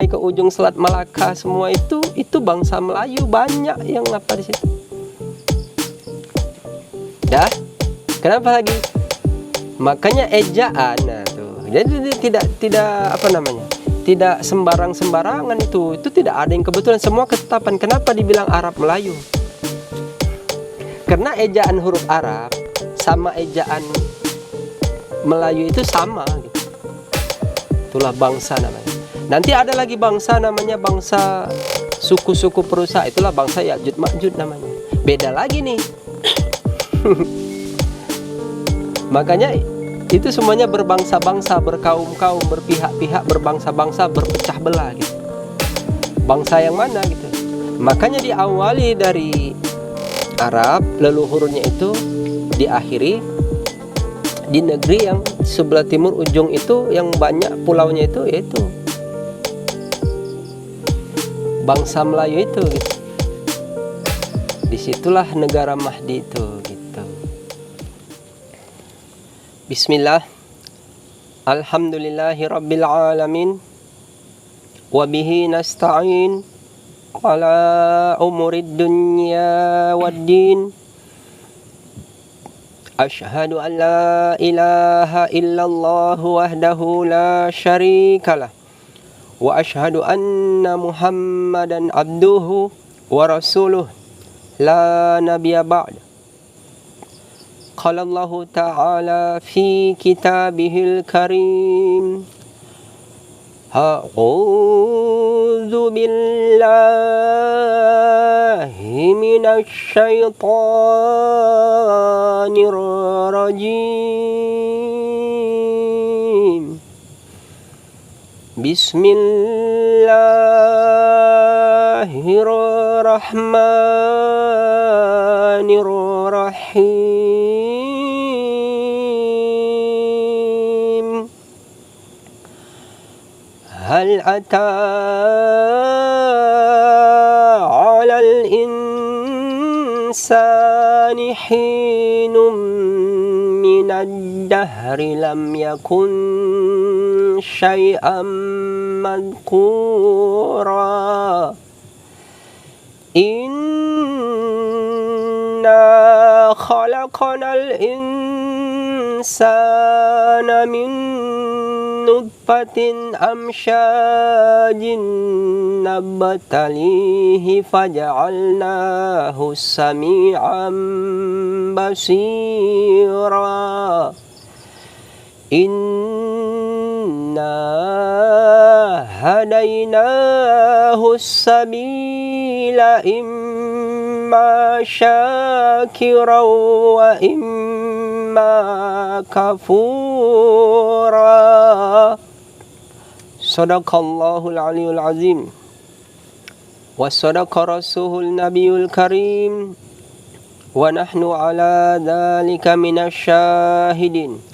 ke ujung Selat Malaka, semua itu bangsa Melayu banyak yang apa di situ. Dah, kenapa lagi? Makanya ejaan, nah tuh. Jadi tidak apa namanya? Tidak sembarangan itu tidak ada yang kebetulan, semua ketetapan. Kenapa dibilang Arab Melayu? Karena ejaan huruf Arab sama ejaan Melayu itu sama gitu. Itulah bangsa namanya. Nanti ada lagi bangsa namanya bangsa suku-suku perusak, itulah bangsa Ya'juj Ma'juj namanya. Beda lagi nih. Makanya itu semuanya berbangsa-bangsa, berkaum-kaum, berpihak-pihak, berbangsa-bangsa, berpecah belah gitu. Bangsa yang mana gitu. Makanya diawali dari Arab, leluhurnya itu diakhiri di negeri yang sebelah timur ujung itu yang banyak pulaunya itu, yaitu bangsa Melayu itu gitu. Disitulah negara Mahdi itu gitu. Bismillah. Alhamdulillahi rabbil alamin. Wabihi nasta'in ala umurid dunya waddin. Ashhadu an la ilaha illallah wahdahu la syarikalah. Wa ashhadu anna Muhammadan abduhu wa rasuluh la nabiyya ba'd. Qala Allah ta'ala fi kitabihil karim. A'udzu billahi minasy syaithanir rajim. Bismillahirrahmanirrahim. Hal ata 'alal insani hinum minad dahri lam yakun syai'an madhkura. Inna khalaqnal insana min nutfatin amsyajin nabtalihi faja'alnahu sami'an basira. Inna hadainahu sabila imma syakiran wa imma kafura. Sadaqallahul aliyul azim. Wa sadaqa rasulul nabiyul karim. Wa nahnu ala dhalika minasy syahidin.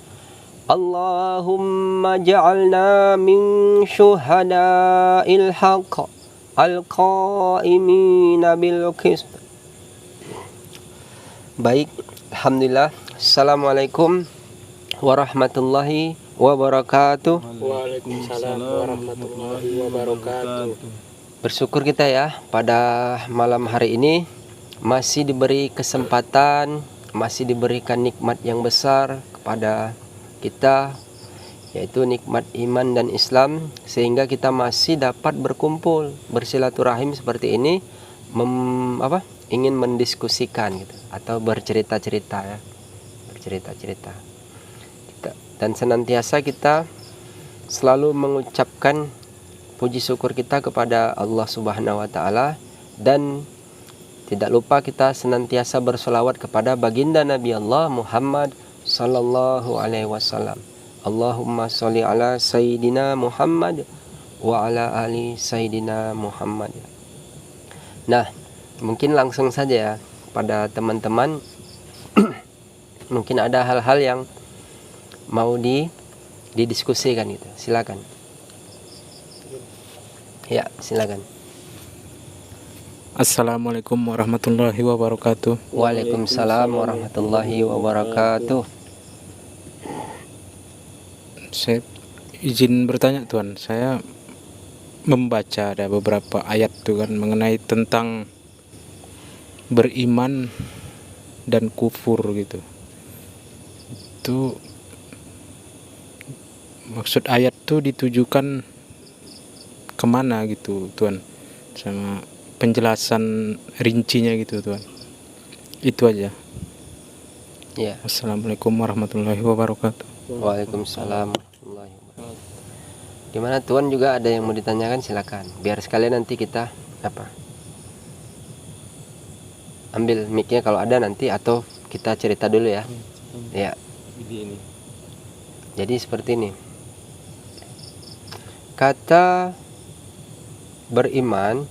Allahumma ja'alna min syuhada'il haqq al-qa'imina bil qist. Baik, alhamdulillah. Assalamualaikum warahmatullahi wabarakatuh. Waalaikumsalam warahmatullahi wabarakatuh. Bersyukur kita ya pada malam hari ini masih diberi kesempatan, masih diberikan nikmat yang besar kepada kita, yaitu nikmat iman dan Islam, sehingga kita masih dapat berkumpul bersilaturahim seperti ini, ingin mendiskusikan gitu atau bercerita-cerita ya, bercerita-cerita kita, dan senantiasa kita selalu mengucapkan puji syukur kita kepada Allah Subhanahu wa taala, dan tidak lupa kita senantiasa bersolawat kepada baginda Nabi Allah Muhammad sallallahu alaihi wasallam. Allahumma sholli ala sayyidina Muhammad wa ala ali sayyidina Muhammad. Nah, mungkin langsung saja ya pada teman-teman. Mungkin ada hal-hal yang mau didiskusikan gitu. Silakan. Ya, silakan. Assalamualaikum warahmatullahi wabarakatuh. Waalaikumsalam warahmatullahi wabarakatuh. Saya izin bertanya Tuan, saya membaca ada beberapa ayat tuh kan mengenai tentang beriman dan kufur gitu. Itu maksud ayat tuh ditujukan kemana gitu Tuhan, sama penjelasan rincinya gitu Tuhan. Itu aja. Ya. Assalamualaikum warahmatullahi wabarakatuh. Waalaikumsalam warahmatullahi wabarakatuh. Gimana Tuan, juga ada yang mau ditanyakan, silakan. Biar sekalian nanti kita ambil mic-nya kalau ada nanti, atau kita cerita dulu ya. Ya. Jadi seperti ini. Kata beriman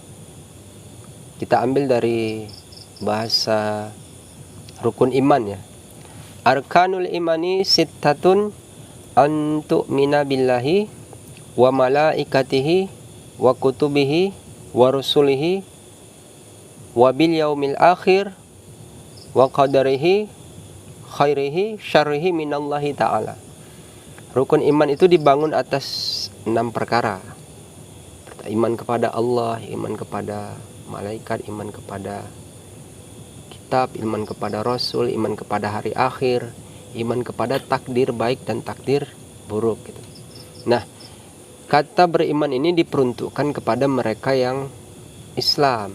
kita ambil dari bahasa rukun iman ya. Arkanul imani sittatun an tu'mina billahi wa malaikatihi wa kutubihi wa rusulihi wa bil yaumil akhir wa qadarihi khairihi syarrihi minallahi ta'ala. Rukun iman itu dibangun atas 6 perkara. Iman kepada Allah, iman kepada malaikat, iman kepada kitab, iman kepada Rasul, iman kepada hari akhir, iman kepada takdir baik dan takdir buruk gitu. Nah, kata beriman ini diperuntukkan kepada mereka yang Islam.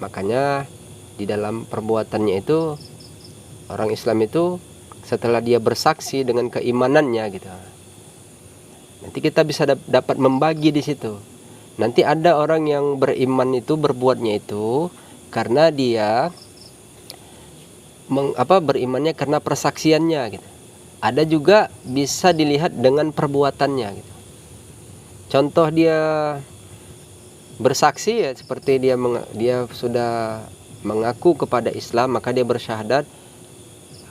Makanya di dalam perbuatannya itu, orang Islam itu setelah dia bersaksi dengan keimanannya gitu, nanti kita bisa dapat membagi di situ. Nanti ada orang yang beriman itu berbuatnya itu karena dia berimannya karena persaksiannya gitu. Ada juga bisa dilihat dengan perbuatannya gitu. Contoh dia bersaksi ya, seperti dia sudah mengaku kepada Islam, maka dia bersyahadat,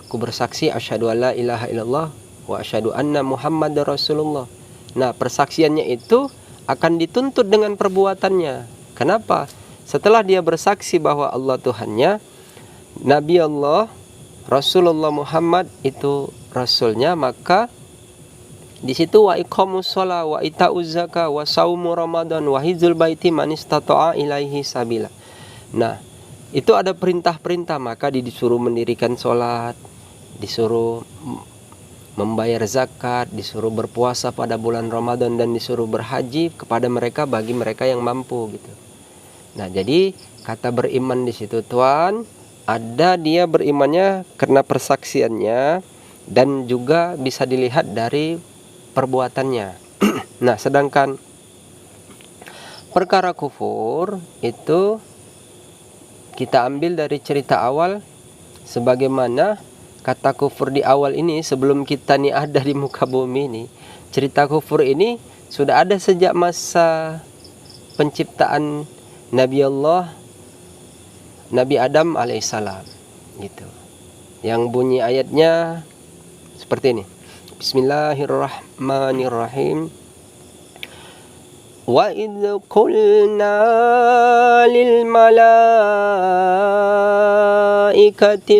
aku bersaksi asyhadu alla ilaha illallah wa asyhadu anna muhammadar rasulullah. Nah, persaksiannya itu akan dituntut dengan perbuatannya. Kenapa? Setelah dia bersaksi bahwa Allah Tuhannya, Nabi Allah, Rasulullah Muhammad itu Rasulnya, maka di situ wa iqamus shalah wa itauz zakah wa saumu ramadan wa hizul baiti man istata'a ilaihi sabila. Nah, itu ada perintah-perintah, maka disuruh mendirikan sholat, disuruh membayar zakat, disuruh berpuasa pada bulan Ramadan, dan disuruh berhaji kepada mereka, bagi mereka yang mampu gitu. Nah, jadi kata beriman di situ Tuan, ada dia berimannya karena persaksiannya dan juga bisa dilihat dari perbuatannya. Nah, sedangkan perkara kufur itu kita ambil dari cerita awal, sebagaimana kata kufur di awal ini, sebelum kita nih ada di muka bumi ini, cerita kufur ini sudah ada sejak masa penciptaan Nabi Allah, Nabi Adam alaihissalam gitu. Yang bunyi ayatnya seperti ini. Bismillahirrahmanirrahim. Wa idz qulna lil malaikati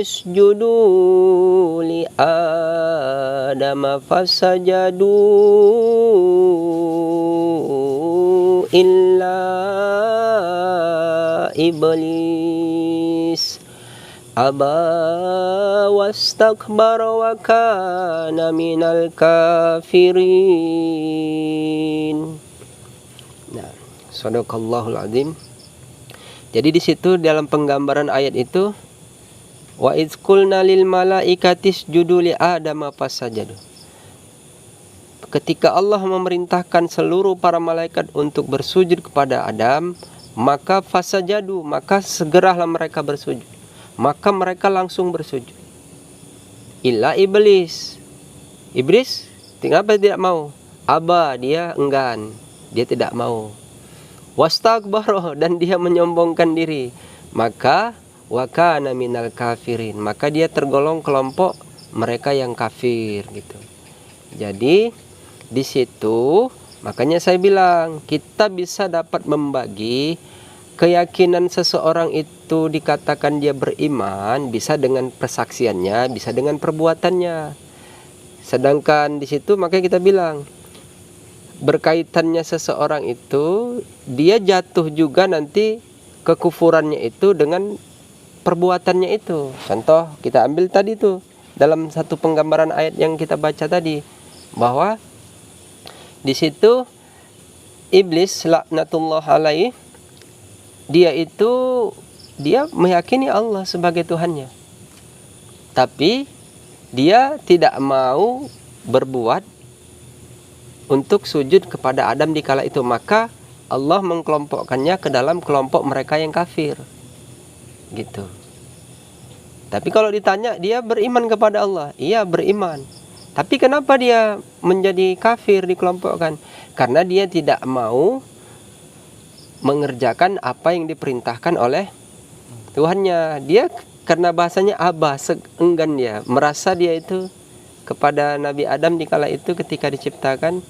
isjudu li adama fasajadu illa iblis aba wastakbara wa kana minal kafirin. Nah, sadaqallahul azim. Jadi di situ dalam penggambaran ayat itu, wa idz qulna lil malaikati isjudu li adama fasajadu. Ketika Allah memerintahkan seluruh para malaikat untuk bersujud kepada Adam, maka fasajadu, maka segeralah mereka bersujud. Maka mereka langsung bersujud. Illa iblis. Iblis kenapa tidak mau? Aba, dia enggan, dia tidak mau. Wastakbara, dan dia menyombongkan diri. Maka wa kana minal kafirin, maka dia tergolong kelompok mereka yang kafir gitu. Jadi di situ makanya saya bilang kita bisa dapat membagi keyakinan seseorang itu dikatakan dia beriman bisa dengan persaksiannya, bisa dengan perbuatannya. Sedangkan di situ makanya kita bilang berkaitannya seseorang itu, dia jatuh juga nanti kekufurannya itu dengan perbuatannya itu. Contoh kita ambil tadi tuh dalam satu penggambaran ayat yang kita baca tadi, bahwa di situ iblis laknatullah alaih, dia meyakini Allah sebagai Tuhannya, tapi dia tidak mau berbuat untuk sujud kepada Adam di kala itu. Maka Allah mengkelompokkannya ke dalam kelompok mereka yang kafir gitu. Tapi kalau ditanya, dia beriman kepada Allah, iya beriman. Tapi kenapa dia menjadi kafir, dikelompokkan? Karena dia tidak mau mengerjakan apa yang diperintahkan oleh Tuhannya. Dia karena bahasanya abah, enggan, dia merasa dia itu kepada Nabi Adam di kala itu ketika diciptakan,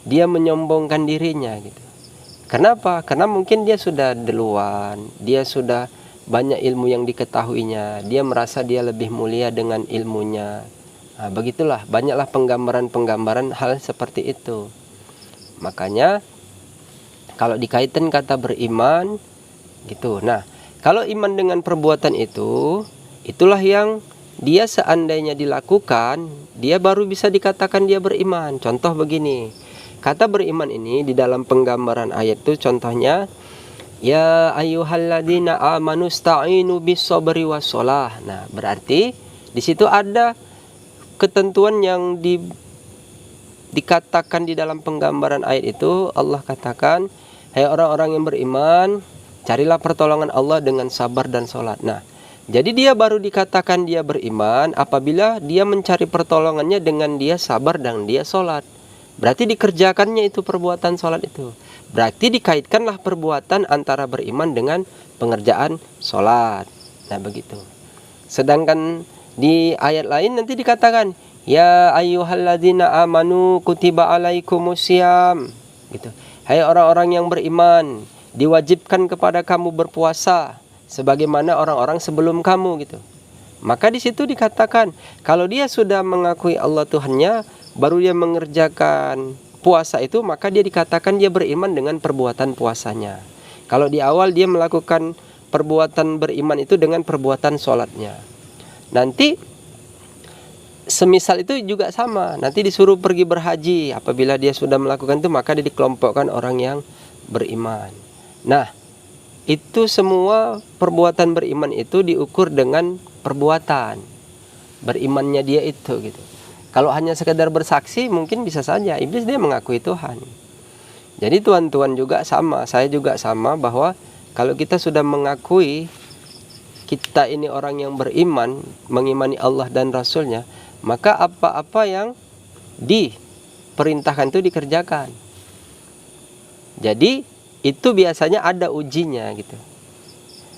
dia menyombongkan dirinya gitu. Kenapa? Karena mungkin dia sudah duluan, dia sudah banyak ilmu yang diketahuinya, dia merasa dia lebih mulia dengan ilmunya. Nah, begitulah, banyaklah penggambaran-penggambaran hal seperti itu. Makanya kalau dikaitkan kata beriman gitu. Nah, kalau iman dengan perbuatan itu, itulah yang dia seandainya dilakukan, dia baru bisa dikatakan dia beriman. Contoh begini, kata beriman ini di dalam penggambaran ayat itu contohnya, ya ayyuhalladzina amanu sta'inu bis-sabri was-shalah. Nah, berarti di situ ada ketentuan yang dikatakan di dalam penggambaran ayat itu. Allah katakan, hai orang-orang yang beriman, carilah pertolongan Allah dengan sabar dan sholat. Nah, jadi dia baru dikatakan dia beriman apabila dia mencari pertolongannya dengan dia sabar dan dia sholat. Berarti dikerjakannya itu perbuatan sholat itu. Berarti dikaitkanlah perbuatan antara beriman dengan pengerjaan sholat. Nah, begitu. Sedangkan di ayat lain nanti dikatakan, ya ayyuhalladzina amanu kutiba alaikumusiyam gitu. Hai orang-orang yang beriman, diwajibkan kepada kamu berpuasa sebagaimana orang-orang sebelum kamu gitu. Maka di situ dikatakan, kalau dia sudah mengakui Allah Tuhannya, baru dia mengerjakan puasa itu, maka dia dikatakan dia beriman dengan perbuatan puasanya. Kalau di awal dia melakukan perbuatan beriman itu dengan perbuatan sholatnya. Nanti semisal itu juga sama, nanti disuruh pergi berhaji. Apabila dia sudah melakukan itu, maka dia dikelompokkan orang yang beriman. Nah, itu semua perbuatan beriman itu diukur dengan perbuatan berimannya dia itu gitu. Kalau hanya sekedar bersaksi, mungkin bisa saja iblis dia mengakui Tuhan. Jadi tuan-tuan juga sama, saya juga sama, bahwa kalau kita sudah mengakui kita ini orang yang beriman, mengimani Allah dan Rasulnya, maka apa-apa yang diperintahkan itu dikerjakan. Jadi itu biasanya ada ujinya gitu.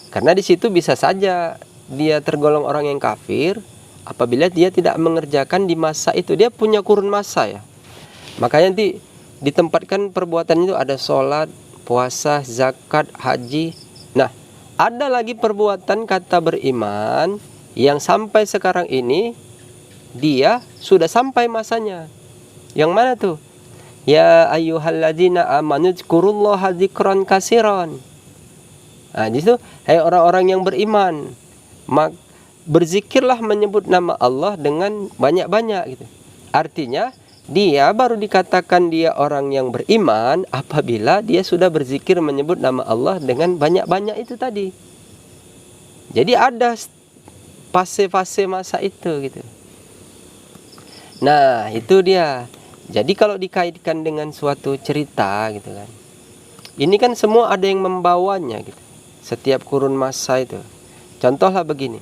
Karena di situ bisa saja dia tergolong orang yang kafir apabila dia tidak mengerjakan di masa itu. Dia punya kurun masa ya. Makanya nanti ditempatkan perbuatan itu ada sholat, puasa, zakat, haji. Nah, ada lagi perbuatan kata beriman yang sampai sekarang ini dia sudah sampai masanya. Yang mana tuh? Ya ayyuhalladzina amanu dzkurullaha dzikran katsiran. Nah, di situ, hai orang-orang yang beriman, berzikirlah menyebut nama Allah dengan banyak-banyak gitu. Artinya dia baru dikatakan dia orang yang beriman apabila dia sudah berzikir menyebut nama Allah dengan banyak-banyak itu tadi. Jadi ada fase-fase masa itu gitu. Nah, itu dia. Jadi kalau dikaitkan dengan suatu cerita gitu kan, ini kan semua ada yang membawanya gitu. Setiap kurun masa itu. Contohlah begini,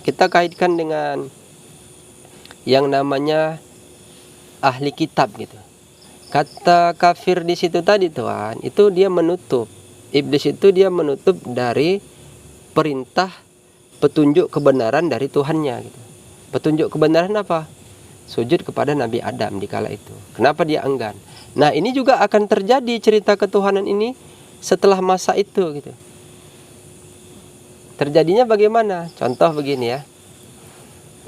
kita kaitkan dengan yang namanya ahli kitab gitu. Kata kafir di situ tadi Tuhan, itu dia menutup. Iblis itu dia menutup dari perintah petunjuk kebenaran dari Tuhannya gitu. Petunjuk kebenaran apa? Sujud kepada Nabi Adam di kala itu. Kenapa dia enggan? Nah, ini juga akan terjadi cerita ketuhanan ini setelah masa itu gitu. Terjadinya bagaimana? Contoh begini ya.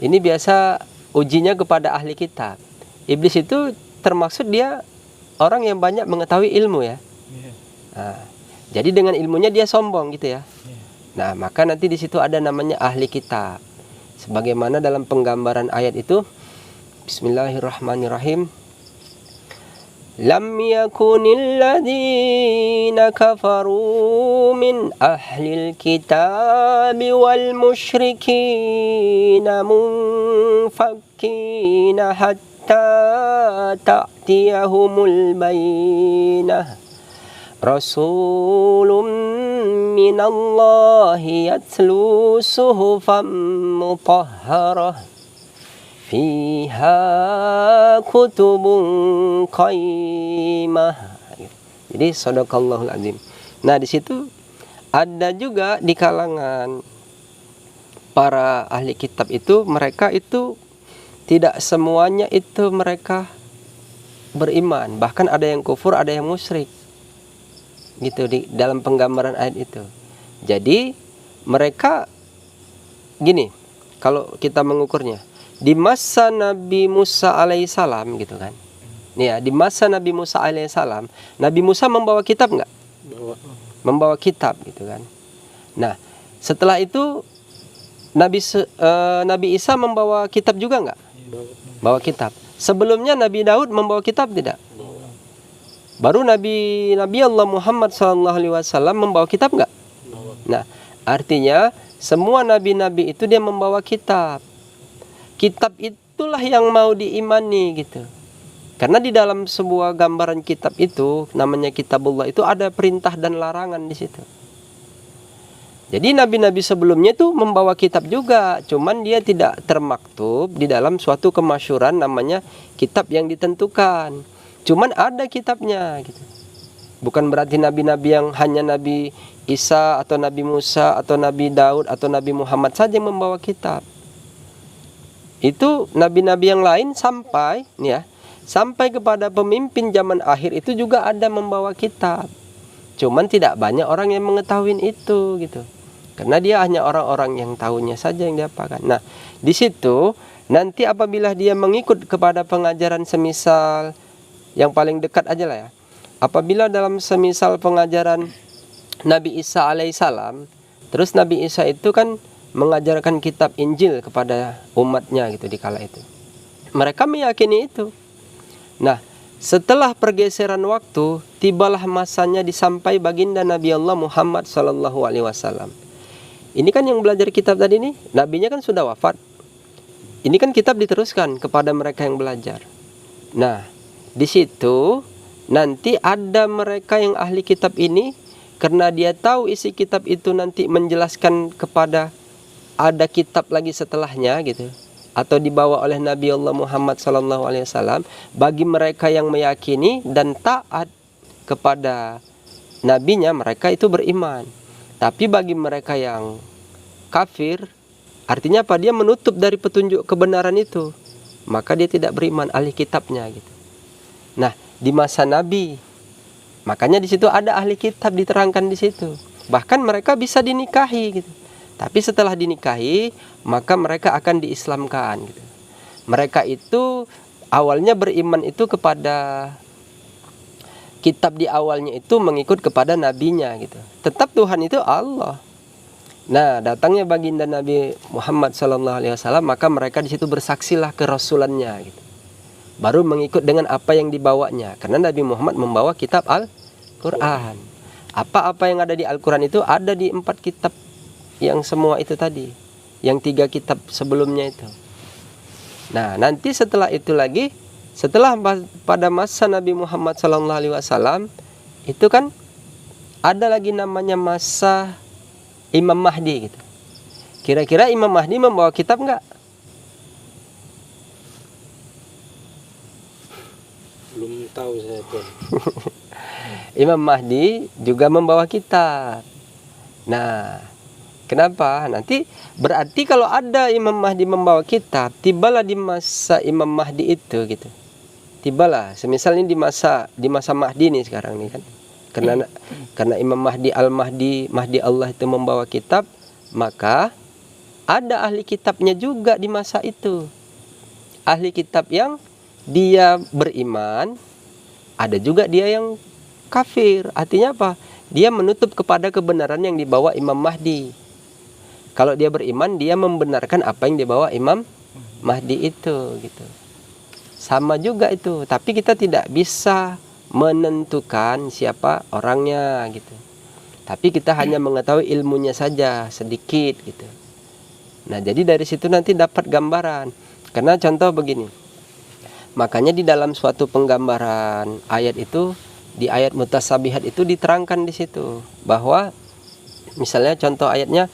Ini biasa ujinya kepada ahli kitab. Iblis itu termaksud dia orang yang banyak mengetahui ilmu ya. Nah, jadi dengan ilmunya dia sombong gitu ya. Nah, maka nanti di situ ada namanya ahli kitab. Sebagaimana dalam penggambaran ayat itu, Bismillahirrahmanirrahim. Lam yakunil ladzina kafaru min ahlil kitabi wal musyrikina munfakkina hatta ta'tiyahumul bayyinah. Rasulun minallahi yatlu suhufan mutahharah fiha kutubun qaimah. Jadi sadaqallahul azim. Nah, di situ ada juga di kalangan para ahli kitab itu, mereka itu tidak semuanya itu mereka beriman, bahkan ada yang kufur, ada yang musyrik. Gitu di dalam penggambaran ayat itu. Jadi mereka gini, kalau kita mengukurnya di masa Nabi Musa alaihissalam gitu kan. Nih ya, di masa Nabi Musa alaihissalam, Nabi Musa membawa kitab nggak? Membawa kitab gitu kan. Nah, setelah itu Nabi Isa membawa kitab juga nggak? Bawa kitab. Sebelumnya Nabi Daud membawa kitab tidak? Baru Nabi Allah Muhammad SAW membawa kitab nggak? Nah, artinya semua nabi-nabi itu dia membawa kitab. Kitab itulah yang mau diimani gitu. Karena di dalam sebuah gambaran kitab itu, namanya Kitabullah, itu ada perintah dan larangan di situ. Jadi nabi-nabi sebelumnya itu membawa kitab juga, cuman dia tidak termaktub di dalam suatu kemasyhuran namanya kitab yang ditentukan. Cuman ada kitabnya gitu. Bukan berarti nabi-nabi yang hanya Nabi Isa atau Nabi Musa atau Nabi Daud atau Nabi Muhammad saja yang membawa kitab. Itu nabi-nabi yang lain sampai nih ya, sampai kepada pemimpin zaman akhir itu juga ada membawa kitab. Cuman tidak banyak orang yang mengetahui itu gitu. Karena dia hanya orang-orang yang tahunya saja yang diapakan. Nah, di situ nanti apabila dia mengikut kepada pengajaran semisal yang paling dekat aja lah ya. Apabila dalam semisal pengajaran Nabi Isa alaihissalam, terus Nabi Isa itu kan mengajarkan kitab Injil kepada umatnya gitu di kala itu. Mereka meyakini itu. Nah, setelah pergeseran waktu, tibalah masanya disampai baginda Nabi Allah Muhammad SAW. Ini kan yang belajar kitab tadi nih, nabinya kan sudah wafat. Ini kan kitab diteruskan kepada mereka yang belajar. Nah, di situ nanti ada mereka yang ahli kitab ini, karena dia tahu isi kitab itu nanti menjelaskan kepada ada kitab lagi setelahnya gitu, atau dibawa oleh Nabi Allah Muhammad SAW. Bagi mereka yang meyakini dan taat kepada nabinya, mereka itu beriman. Tapi bagi mereka yang kafir, artinya apa? Dia menutup dari petunjuk kebenaran itu, maka dia tidak beriman, ahli kitabnya gitu. Nah, di masa Nabi, makanya di situ ada ahli kitab diterangkan di situ. Bahkan mereka bisa dinikahi gitu. Tapi setelah dinikahi, maka mereka akan diislamkan gitu. Mereka itu awalnya beriman itu kepada kitab di awalnya itu mengikut kepada nabinya gitu. Tetap Tuhan itu Allah. Nah, datangnya baginda Nabi Muhammad SAW, maka mereka di situ bersaksilah kerasulannya gitu. Baru mengikut dengan apa yang dibawanya. Karena Nabi Muhammad membawa kitab Al-Quran. Apa-apa yang ada di Al-Quran itu ada di 4 kitab yang semua itu tadi, yang 3 kitab sebelumnya itu. Nah, nanti setelah itu lagi, setelah pada masa Nabi Muhammad SAW, itu kan ada lagi namanya masa Imam Mahdi gitu. Kira-kira Imam Mahdi membawa kitab enggak? Belum tahu saya tuh. Imam Mahdi juga membawa kitab. Nah, kenapa? Nanti berarti kalau ada Imam Mahdi membawa kitab, tibalah di masa Imam Mahdi itu gitu. Tibalah, semisal ini di masa Mahdi nih sekarang nih kan. Karena Imam Mahdi Al-Mahdi, Mahdi Allah itu membawa kitab, maka ada ahli kitabnya juga di masa itu. Ahli kitab yang dia beriman ada juga dia yang kafir. Artinya apa? Dia menutup kepada kebenaran yang dibawa Imam Mahdi. Kalau dia beriman, dia membenarkan apa yang dibawa Imam Mahdi itu gitu. Sama juga itu, tapi kita tidak bisa menentukan siapa orangnya gitu. Tapi kita hanya mengetahui ilmunya saja sedikit gitu. Nah, jadi dari situ nanti dapat gambaran. Karena contoh begini. Makanya di dalam suatu penggambaran ayat itu, di ayat mutasabihat itu diterangkan di situ bahwa misalnya contoh ayatnya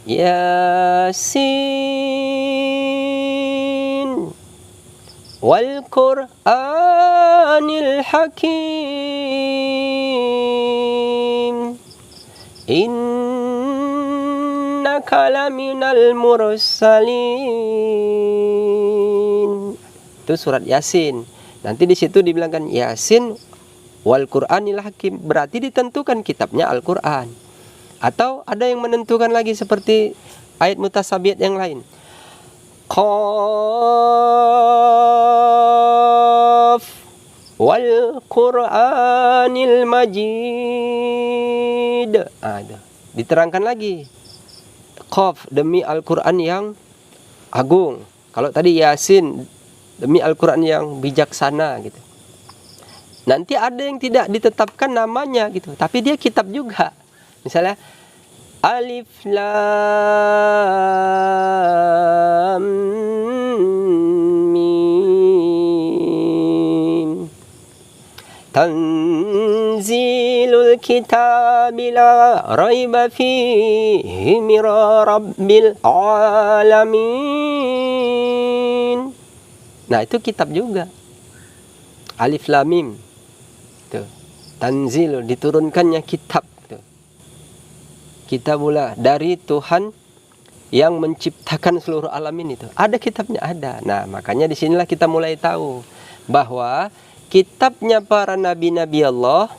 Yasin wal Qur'anil Hakim innaka laminal mursalin. Itu surat Yasin. Nanti di situ dibilangkan Yasin wal Qur'anil Hakim, berarti ditentukan kitabnya Al-Qur'an. Atau ada yang menentukan lagi seperti ayat mutasabihat yang lain. Qaf wal Qur'anil Majid. Diterangkan lagi. Qaf demi Al-Qur'an yang agung. Kalau tadi Yasin demi Al-Qur'an yang bijaksana gitu. Nanti ada yang tidak ditetapkan namanya gitu, tapi dia kitab juga. Misalnya Alif Lam Mim Tanzilul Kitabi la raiba fihi min Rabbil Alamin. Nah, itu kitab juga. Alif Lam Mim. Tuh. Tanzilul, diturunkannya kitab. Kitabullah, dari Tuhan yang menciptakan seluruh alam ini itu. Ada kitabnya, ada. Nah, makanya disinilah kita mulai tahu bahwa kitabnya para nabi-nabi Allah,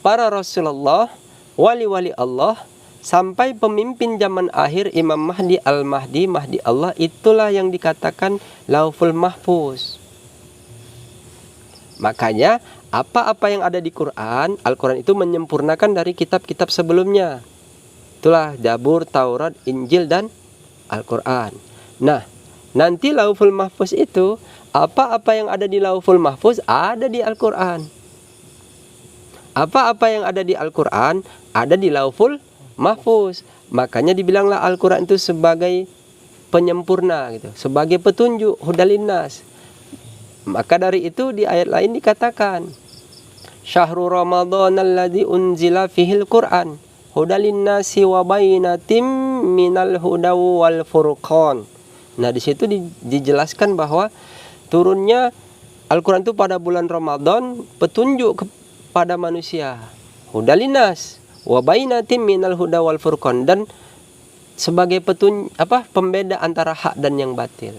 para Rasulullah, wali-wali Allah, sampai pemimpin zaman akhir Imam Mahdi Al-Mahdi, Mahdi Allah, itulah yang dikatakan Lauhul Mahfuz. Makanya apa-apa yang ada di Quran, Al-Quran itu menyempurnakan dari kitab-kitab sebelumnya. Itulah Zabur, Taurat, Injil, dan Al-Quran. Nah, nanti Lauhul Mahfuz itu, apa-apa yang ada di Lauhul Mahfuz ada di Al-Quran. Apa-apa yang ada di Al-Quran ada di Lauhul Mahfuz. Makanya dibilanglah Al-Quran itu sebagai penyempurna gitu, sebagai petunjuk hudalinnas. Maka dari itu di ayat lain dikatakan Syahrul Ramadan alladzi unzila fihil Qur'an hudalinnasi wa bainatim minal huda wal furqan. Nah, di situ dijelaskan bahwa turunnya Al-Quran itu pada bulan Ramadan, petunjuk kepada manusia. Hudalinas wa bainatim minal huda wal furqan, dan sebagai pembeda antara hak dan yang batil.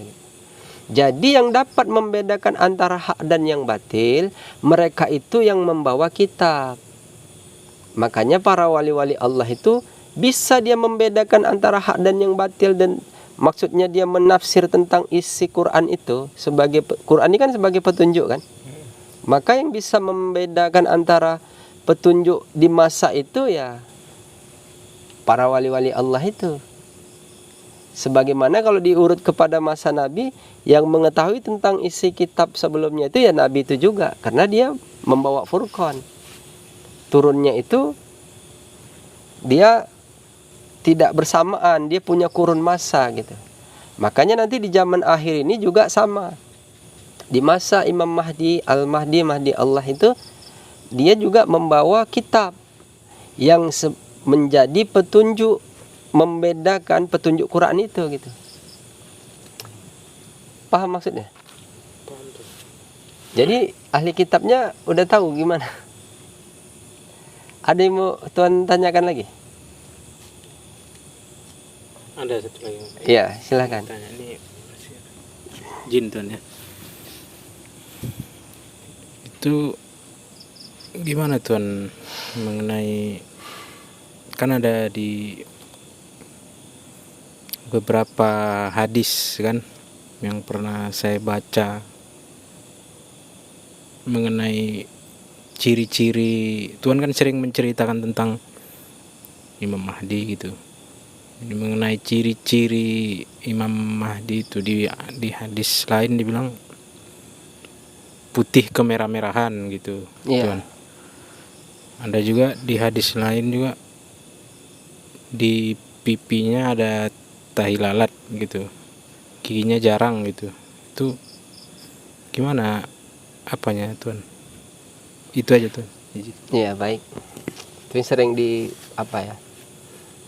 Jadi yang dapat membedakan antara hak dan yang batil, mereka itu yang membawa kitab. Makanya para wali-wali Allah itu bisa dia membedakan antara hak dan yang batil, dan maksudnya dia menafsir tentang isi Quran itu sebagai, Quran ini kan sebagai petunjuk kan. Maka yang bisa membedakan antara petunjuk di masa itu ya para wali-wali Allah itu. Sebagaimana kalau diurut kepada masa Nabi, yang mengetahui tentang isi kitab sebelumnya itu ya Nabi itu juga, karena dia membawa Furqan. Turunnya itu dia tidak bersamaan, dia punya kurun masa gitu. Makanya nanti di zaman akhir ini juga sama. Di masa Imam Mahdi Al-Mahdi, Mahdi Allah itu, dia juga membawa kitab yang menjadi petunjuk, membedakan petunjuk Quran itu gitu. Paham maksudnya? Jadi ahli kitabnya udah tahu gimana. Ada yang mau Tuan tanyakan lagi? Ada satu lagi. Iya, silakan. Tanya ini jin Tuan ya. Itu gimana Tuan mengenai, kan ada di beberapa hadis kan yang pernah saya baca mengenai ciri-ciri. Tuhan kan sering menceritakan tentang Imam Mahdi gitu. Jadi mengenai ciri-ciri Imam Mahdi itu di hadis lain dibilang putih kemerah-merahan gitu. Iya. Tuhan. Ada juga di hadis lain juga di pipinya ada tahi lalat gitu. Giginya jarang gitu. Itu gimana apanya Tuhan? Itu aja Tuhan. Iya, baik. Itu sering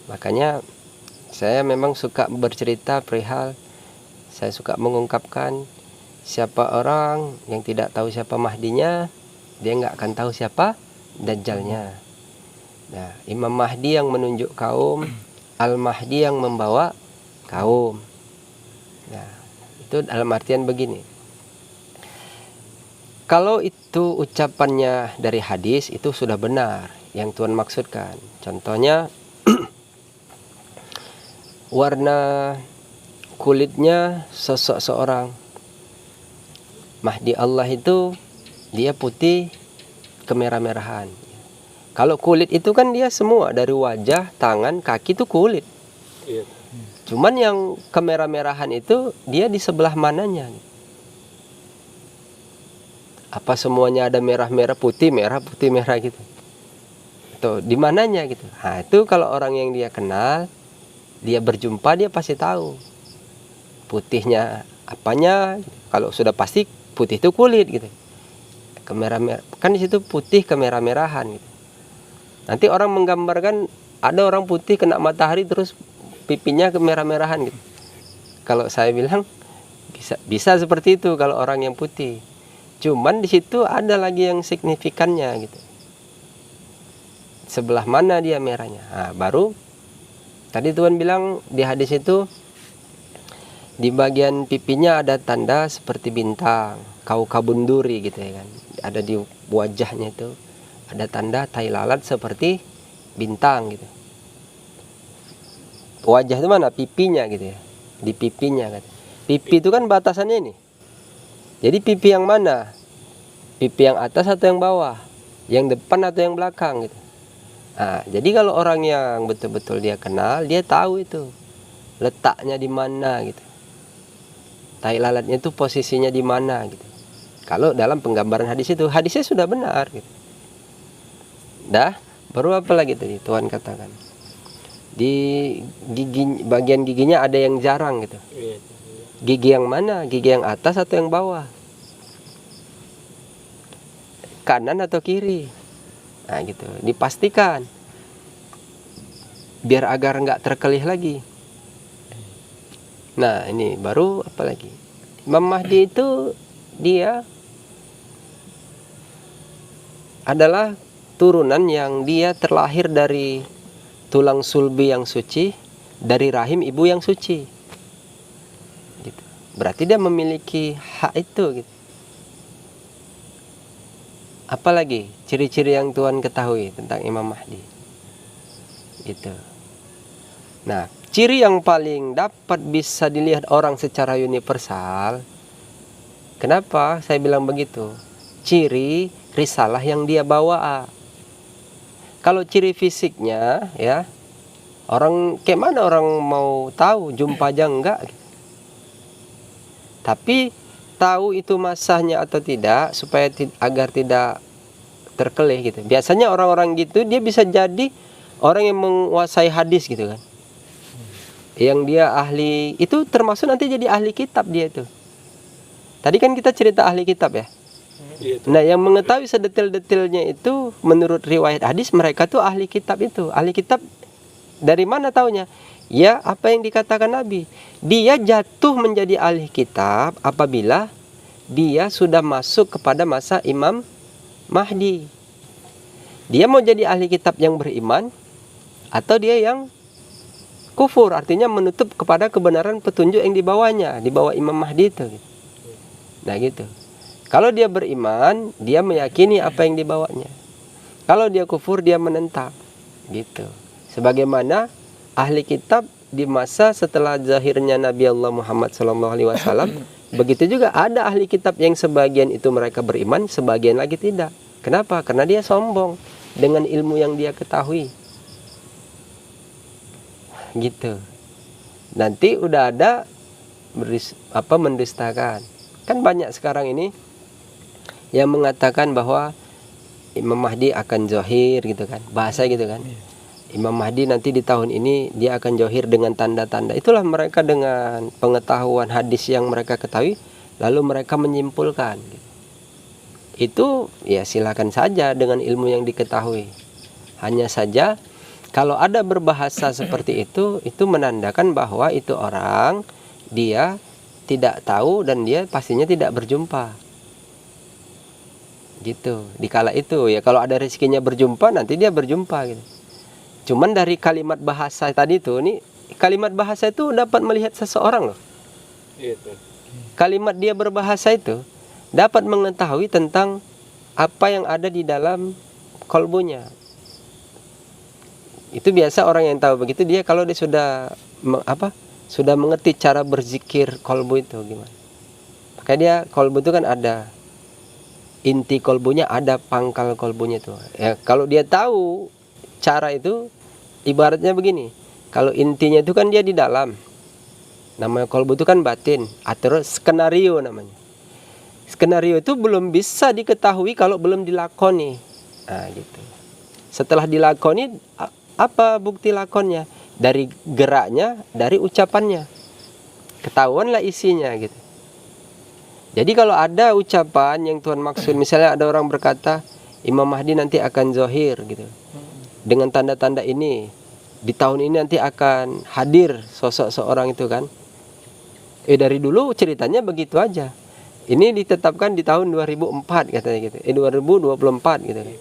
makanya saya memang suka bercerita perihal, saya suka mengungkapkan siapa orang yang tidak tahu siapa Mahdinya, dia nggak akan tahu siapa Dajjalnya. Nah, Imam Mahdi yang menunjuk kaum, Al-Mahdi yang membawa kaum. Nah, itu dalam artian begini. Kalau itu ucapannya dari hadis, itu sudah benar yang Tuhan maksudkan. Contohnya warna kulitnya sosok seorang Mahdi Allah itu dia putih kemerah-merahan. Kalau kulit itu kan dia semua dari wajah, tangan, kaki itu kulit. Cuman yang kemerah-merahan itu dia di sebelah mananya. Apa semuanya ada merah-merah, putih merah gitu. Tuh, di mananya gitu. Nah, itu kalau orang yang dia kenal, dia berjumpa, dia pasti tahu. Putihnya apanya? Kalau sudah pasti putih itu kulit gitu. Kemerah-merah. Kan di situ putih kemerah-merahan gitu. Nanti orang menggambarkan ada orang putih kena matahari terus pipinya kemerah-merahan gitu. Kalau saya bilang bisa seperti itu kalau orang yang putih. Cuman di situ ada lagi yang signifikannya gitu. Sebelah mana dia merahnya? Nah, baru tadi Tuhan bilang di hadis itu di bagian pipinya ada tanda seperti bintang, kaukabunduri gitu ya kan. Ada di wajahnya itu ada tanda tai lalat seperti bintang gitu. Wajah itu mana? Pipinya gitu ya. Di pipinya kan. Pipi itu kan batasannya ini. Jadi pipi yang mana? Pipi yang atas atau yang bawah? Yang depan atau yang belakang gitu. Nah, jadi kalau orang yang betul-betul dia kenal, dia tahu itu letaknya di mana gitu. Tai lalatnya itu posisinya di mana gitu. Kalau dalam penggambaran hadis itu, hadisnya sudah benar gitu. Dah, baru apa lagi tadi Tuhan katakan? Di gigi, bagian giginya ada yang jarang gitu. Gigi yang mana? Gigi yang atas atau yang bawah? Kanan atau kiri? Nah gitu, dipastikan biar agar nggak terkelih lagi. Nah ini baru apa lagi? Imam Mahdi itu dia adalah turunan yang dia terlahir dari tulang sulbi yang suci, dari rahim ibu yang suci. Gitu. Berarti dia memiliki hak itu gitu. Apalagi ciri-ciri yang Tuhan ketahui tentang Imam Mahdi itu. Nah, ciri yang paling dapat bisa dilihat orang secara universal. Kenapa saya bilang begitu? Ciri risalah yang dia bawa. Kalau ciri fisiknya ya, orang kayak mana orang mau tahu, jumpa aja enggak. Tapi tahu itu masahnya atau tidak supaya agar tidak terkelih gitu. Biasanya orang-orang gitu dia bisa jadi orang yang menguasai hadis gitu kan. Yang dia ahli itu termasuk nanti jadi ahli kitab dia itu. Tadi kan kita cerita ahli kitab ya. Nah, yang mengetahui sedetail-detailnya itu menurut riwayat hadis mereka tuh ahli kitab itu. Ahli kitab dari mana taunya? Ya, apa yang dikatakan Nabi. Dia jatuh menjadi ahli kitab apabila dia sudah masuk kepada masa Imam Mahdi. Dia mau jadi ahli kitab yang beriman atau dia yang kufur, artinya menutup kepada kebenaran petunjuk yang dibawanya, di bawah Imam Mahdi itu. Nah gitu. Kalau dia beriman, dia meyakini apa yang dibawanya. Kalau dia kufur, dia menentang. Gitu. Sebagaimana ahli kitab di masa setelah zahirnya Nabi Allah Muhammad SAW Begitu juga ada ahli kitab yang sebagian itu mereka beriman, sebagian lagi tidak. Kenapa? Karena dia sombong dengan ilmu yang dia ketahui. Gitu. Nanti udah ada mendustakan. Kan banyak sekarang ini yang mengatakan bahwa Imam Mahdi akan zohir gitu kan, bahasa gitu kan. Imam Mahdi nanti di tahun ini dia akan zohir dengan tanda-tanda. Itulah mereka dengan pengetahuan hadis yang mereka ketahui, lalu mereka menyimpulkan. Itu ya silakan saja dengan ilmu yang diketahui. Hanya saja kalau ada berbahasa seperti itu menandakan bahwa itu orang dia tidak tahu dan dia pastinya tidak berjumpa. Gitu. Dikala itu ya kalau ada rezekinya berjumpa nanti dia berjumpa gitu. Cuman dari kalimat bahasa tadi itu, nih kalimat bahasa itu dapat melihat seseorang loh. Kalimat dia berbahasa itu dapat mengetahui tentang apa yang ada di dalam kolbunya. Itu biasa orang yang tahu begitu dia kalau dia sudah mengerti cara berzikir kolbu itu gimana. Makanya dia kolbu itu kan ada inti kolbunya, ada pangkal kolbunya itu. Ya kalau dia tahu cara itu, ibaratnya begini, kalau intinya itu kan dia di dalam, namanya kolbu itu kan batin, atau skenario namanya. Skenario itu belum bisa diketahui kalau belum dilakoni. Nah gitu. Setelah dilakoni, apa bukti lakonnya? Dari geraknya, dari ucapannya, ketahuanlah isinya gitu. Jadi kalau ada ucapan yang Tuhan maksud, misalnya ada orang berkata Imam Mahdi nanti akan zohir gitu, dengan tanda-tanda ini, di tahun ini nanti akan hadir sosok seorang itu kan. Dari dulu ceritanya begitu aja. Ini ditetapkan di tahun 2004 katanya gitu. 2024 gitu kan.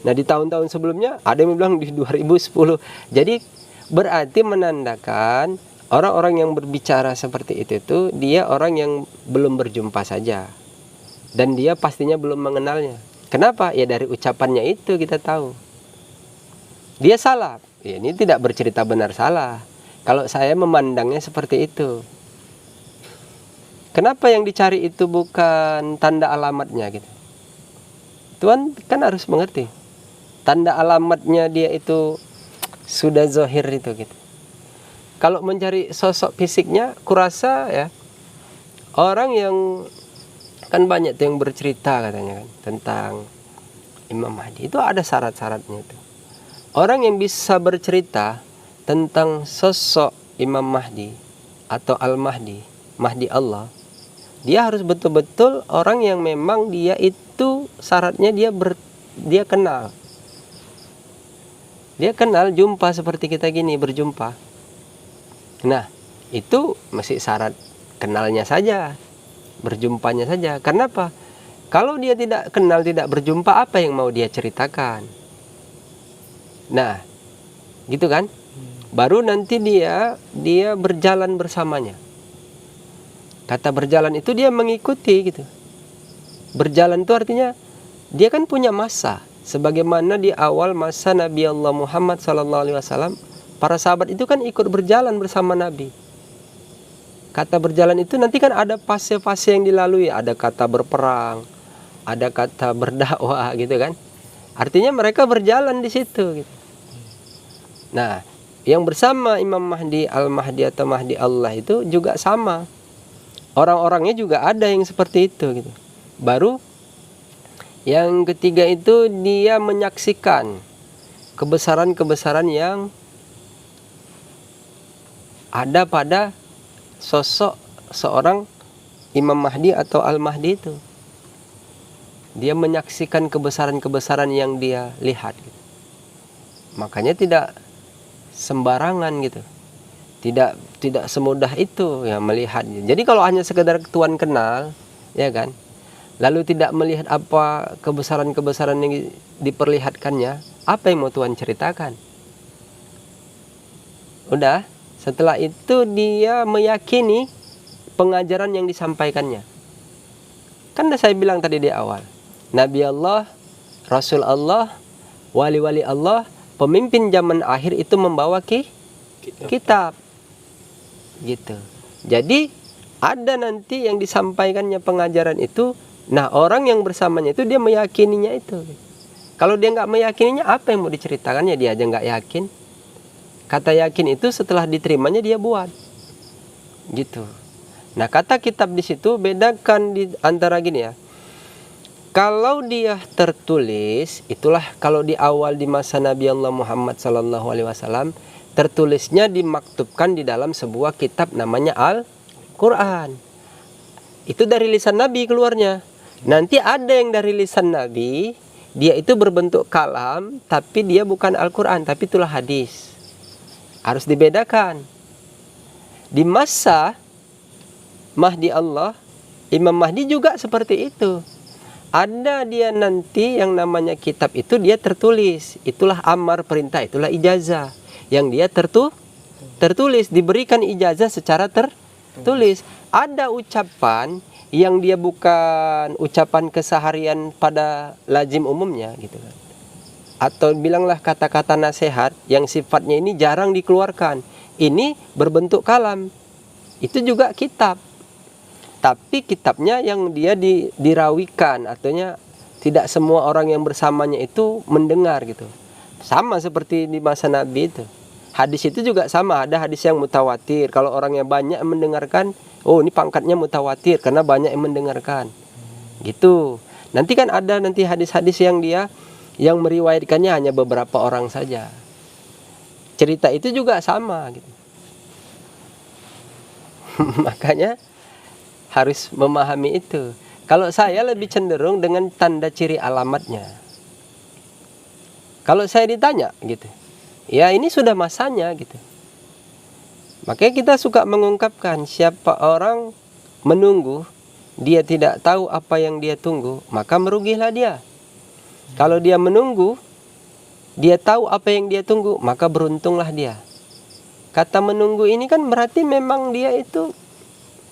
Nah di tahun-tahun sebelumnya ada yang bilang di 2010. Jadi berarti menandakan orang-orang yang berbicara seperti itu dia orang yang belum berjumpa saja. Dan dia pastinya belum mengenalnya. Kenapa? Ya dari ucapannya itu kita tahu. Dia salah. Ya, ini tidak bercerita benar salah. Kalau saya memandangnya seperti itu. Kenapa yang dicari itu bukan tanda alamatnya gitu? Tuhan kan harus mengerti. Tanda alamatnya dia itu sudah zohir itu gitu. Kalau mencari sosok fisiknya, kurasa ya orang yang kan banyak tuh yang bercerita katanya kan tentang Imam Mahdi itu ada syarat-syaratnya itu. Orang yang bisa bercerita tentang sosok Imam Mahdi atau Al-Mahdi, Mahdi Allah, dia harus betul-betul orang yang memang dia itu syaratnya dia kenal. Dia kenal jumpa seperti kita gini berjumpa. Nah, itu masih syarat kenalnya saja, berjumpanya saja. Kenapa? Kalau dia tidak kenal, tidak berjumpa, apa yang mau dia ceritakan? Nah, gitu kan? Baru nanti dia berjalan bersamanya. Kata berjalan itu dia mengikuti gitu. Berjalan itu artinya dia kan punya masa. Sebagaimana di awal masa Nabi Allah Muhammad SAW, para sahabat itu kan ikut berjalan bersama Nabi. Kata berjalan itu nanti kan ada fase-fase yang dilalui. Ada kata berperang, ada kata berdakwah gitu kan. Artinya mereka berjalan di situ gitu. Nah, yang bersama Imam Mahdi, Al-Mahdi atau Mahdi Allah itu juga sama. Orang-orangnya juga ada yang seperti itu gitu. Baru yang ketiga itu dia menyaksikan kebesaran-kebesaran yang ada pada sosok seorang Imam Mahdi atau Al-Mahdi itu. Dia menyaksikan kebesaran-kebesaran yang dia lihat gitu. Makanya tidak sembarangan gitu. Tidak semudah itu ya melihatnya. Jadi kalau hanya sekedar Tuhan kenal, ya kan? Lalu tidak melihat apa kebesaran-kebesaran yang diperlihatkannya, apa yang mau Tuhan ceritakan? Udah, setelah itu dia meyakini pengajaran yang disampaikannya. Kan udah saya bilang tadi di awal, Nabi Allah, Rasul Allah, wali-wali Allah, pemimpin zaman akhir itu membawa kitab. Gitu. Jadi ada nanti yang disampaikannya pengajaran itu, nah orang yang bersamanya itu dia meyakininya itu. Kalau dia nggak meyakininya, apa yang mau diceritakan? Ya dia aja nggak yakin. Kata yakin itu setelah diterimanya dia buat, gitu. Nah kata kitab di situ bedakan di antara gini ya. Kalau dia tertulis, itulah kalau di awal di masa Nabi Allah Muhammad SAW, tertulisnya dimaktubkan di dalam sebuah kitab namanya Al-Quran. Itu dari lisan Nabi keluarnya. Nanti ada yang dari lisan Nabi, dia itu berbentuk kalam, tapi dia bukan Al-Quran, tapi itulah hadis. Harus dibedakan. Di masa Mahdi Allah, Imam Mahdi juga seperti itu. Ada dia nanti yang namanya kitab itu dia tertulis. Itulah amar perintah, itulah ijazah. Yang dia tertulis, diberikan ijazah secara tertulis. Ada ucapan yang dia bukan ucapan keseharian pada lazim umumnya gitu kan. Atau bilanglah kata-kata nasihat yang sifatnya ini jarang dikeluarkan. Ini berbentuk kalam. Itu juga kitab. Tapi kitabnya yang dia dirawikan, artinya tidak semua orang yang bersamanya itu mendengar gitu. Sama seperti di masa Nabi itu. Hadis itu juga sama, ada hadis yang mutawatir. Kalau orangnya banyak yang mendengarkan, oh ini pangkatnya mutawatir karena banyak yang mendengarkan. Gitu. Nanti kan ada nanti hadis-hadis yang dia yang meriwayatkannya hanya beberapa orang saja. Cerita itu juga sama gitu. Makanya harus memahami itu. Kalau saya lebih cenderung dengan tanda ciri alamatnya. Kalau saya ditanya gitu, ya ini sudah masanya gitu. Makanya kita suka mengungkapkan siapa orang menunggu, dia tidak tahu apa yang dia tunggu, maka merugilah dia. Kalau dia menunggu, dia tahu apa yang dia tunggu, maka beruntunglah dia. Kata menunggu ini kan berarti memang dia itu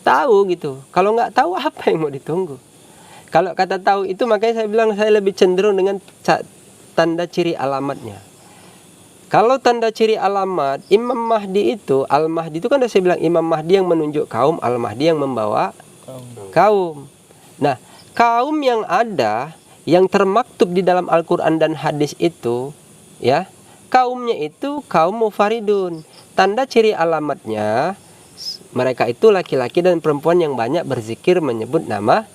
tahu gitu. Kalau nggak tahu apa yang mau ditunggu. Kalau kata tahu itu makanya saya bilang saya lebih cenderung dengan tanda ciri alamatnya. Kalau tanda ciri alamat Imam Mahdi itu, Al-Mahdi itu kan saya bilang Imam Mahdi yang menunjuk kaum, Al-Mahdi yang membawa kaum. Nah, kaum yang ada yang termaktub di dalam Al-Quran dan hadis itu, ya, kaumnya itu kaum mufaridun. Tanda ciri alamatnya mereka itu laki-laki dan perempuan yang banyak berzikir menyebut nama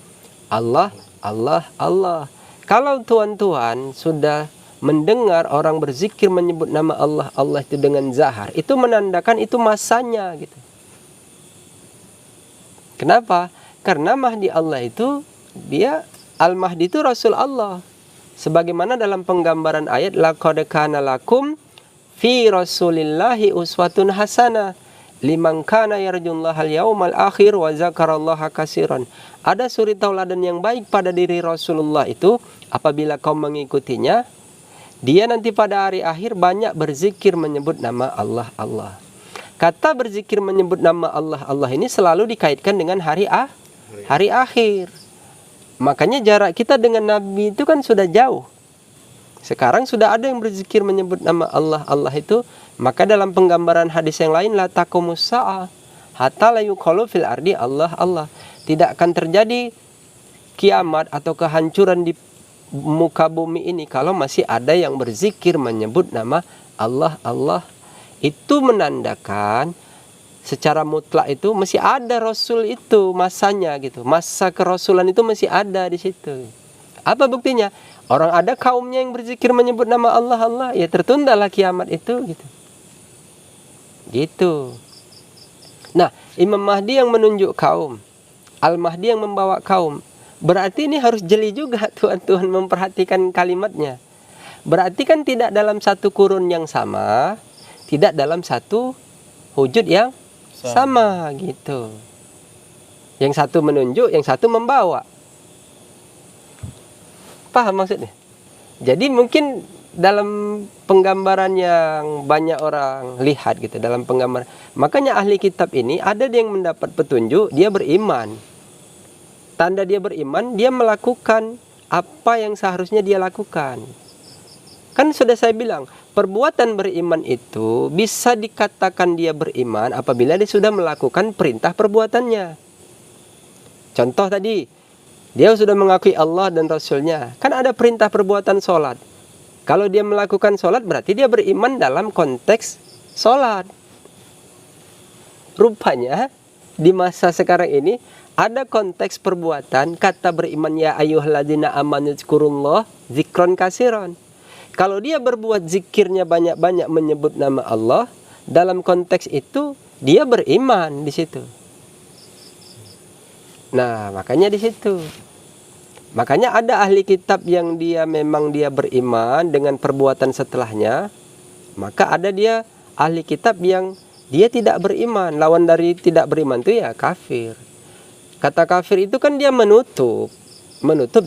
Allah, Allah, Allah. Kalau tuan-tuan sudah mendengar orang berzikir menyebut nama Allah, Allah itu dengan zahar, itu menandakan itu masanya gitu. Kenapa? Karena Mahdi Allah itu dia Al-Mahdi itu Rasul Allah. Sebagaimana dalam penggambaran ayat laqad kana lakum fi Rasulillahi uswatun hasanah liman kana yarjullahal yaumal akhir wa zakarallaha katsiran. Ada suri tauladan yang baik pada diri Rasulullah itu apabila kau mengikutinya, dia nanti pada hari akhir banyak berzikir menyebut nama Allah Allah. Kata berzikir menyebut nama Allah Allah ini selalu dikaitkan dengan hari akhir. Makanya jarak kita dengan Nabi itu kan sudah jauh. Sekarang sudah ada yang berzikir menyebut nama Allah Allah itu. Maka dalam penggambaran hadis yang lain la taqumus sa'a hatta la yuqalu fil ardi Allah Allah. Tidak akan terjadi kiamat atau kehancuran di muka bumi ini kalau masih ada yang berzikir menyebut nama Allah Allah. Itu menandakan secara mutlak itu masih ada Rasul itu masanya gitu. Masa kerasulan itu masih ada di situ. Apa buktinya? Orang ada kaumnya yang berzikir menyebut nama Allah Allah, ya tertundalah kiamat itu gitu. Gitu. Nah, Imam Mahdi yang menunjuk kaum, Al-Mahdi yang membawa kaum. Berarti ini harus jeli juga tuan-tuan memperhatikan kalimatnya. Berarti kan tidak dalam satu kurun yang sama, tidak dalam satu wujud yang sama gitu. Yang satu menunjuk, yang satu membawa. Paham maksudnya? Jadi mungkin dalam penggambaran yang banyak orang lihat gitu, dalam penggambaran, makanya ahli kitab ini ada yang mendapat petunjuk, dia beriman. Tanda dia beriman, dia melakukan apa yang seharusnya dia lakukan. Kan sudah saya bilang, perbuatan beriman itu bisa dikatakan dia beriman apabila dia sudah melakukan perintah perbuatannya. Contoh tadi, dia sudah mengakui Allah dan Rasulnya. Kan ada perintah perbuatan sholat. Kalau dia melakukan sholat berarti dia beriman dalam konteks sholat. Rupanya di masa sekarang ini ada konteks perbuatan kata beriman ya ayyuhalladzina amanu dzkurullah zikron kasiron. Kalau dia berbuat zikirnya banyak-banyak menyebut nama Allah, dalam konteks itu dia beriman di situ. Nah, makanya di situ. Makanya ada ahli kitab yang dia memang dia beriman dengan perbuatan setelahnya, maka ada dia ahli kitab yang dia tidak beriman. Lawan dari tidak beriman itu ya kafir. Kata kafir itu kan dia menutup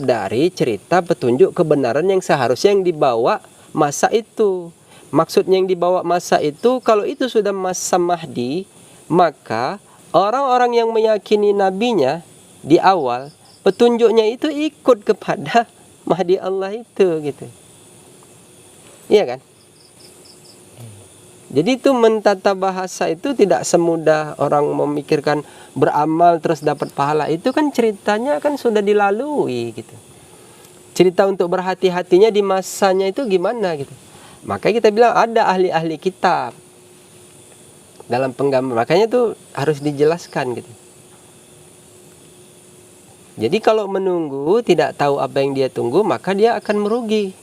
dari cerita petunjuk kebenaran yang seharusnya yang dibawa masa itu. Maksudnya yang dibawa masa itu, kalau itu sudah masa Mahdi, maka orang-orang yang meyakini nabinya di awal, petunjuknya itu ikut kepada Mahdi Allah itu gitu. Iya kan? Jadi itu mentata bahasa itu tidak semudah orang memikirkan beramal terus dapat pahala. Itu kan ceritanya kan sudah dilalui gitu. Cerita untuk berhati-hatinya di masanya itu gimana gitu. Makanya kita bilang ada ahli-ahli kitab dalam penggambar. Makanya itu harus dijelaskan gitu. Jadi kalau menunggu tidak tahu apa yang dia tunggu, maka dia akan merugi.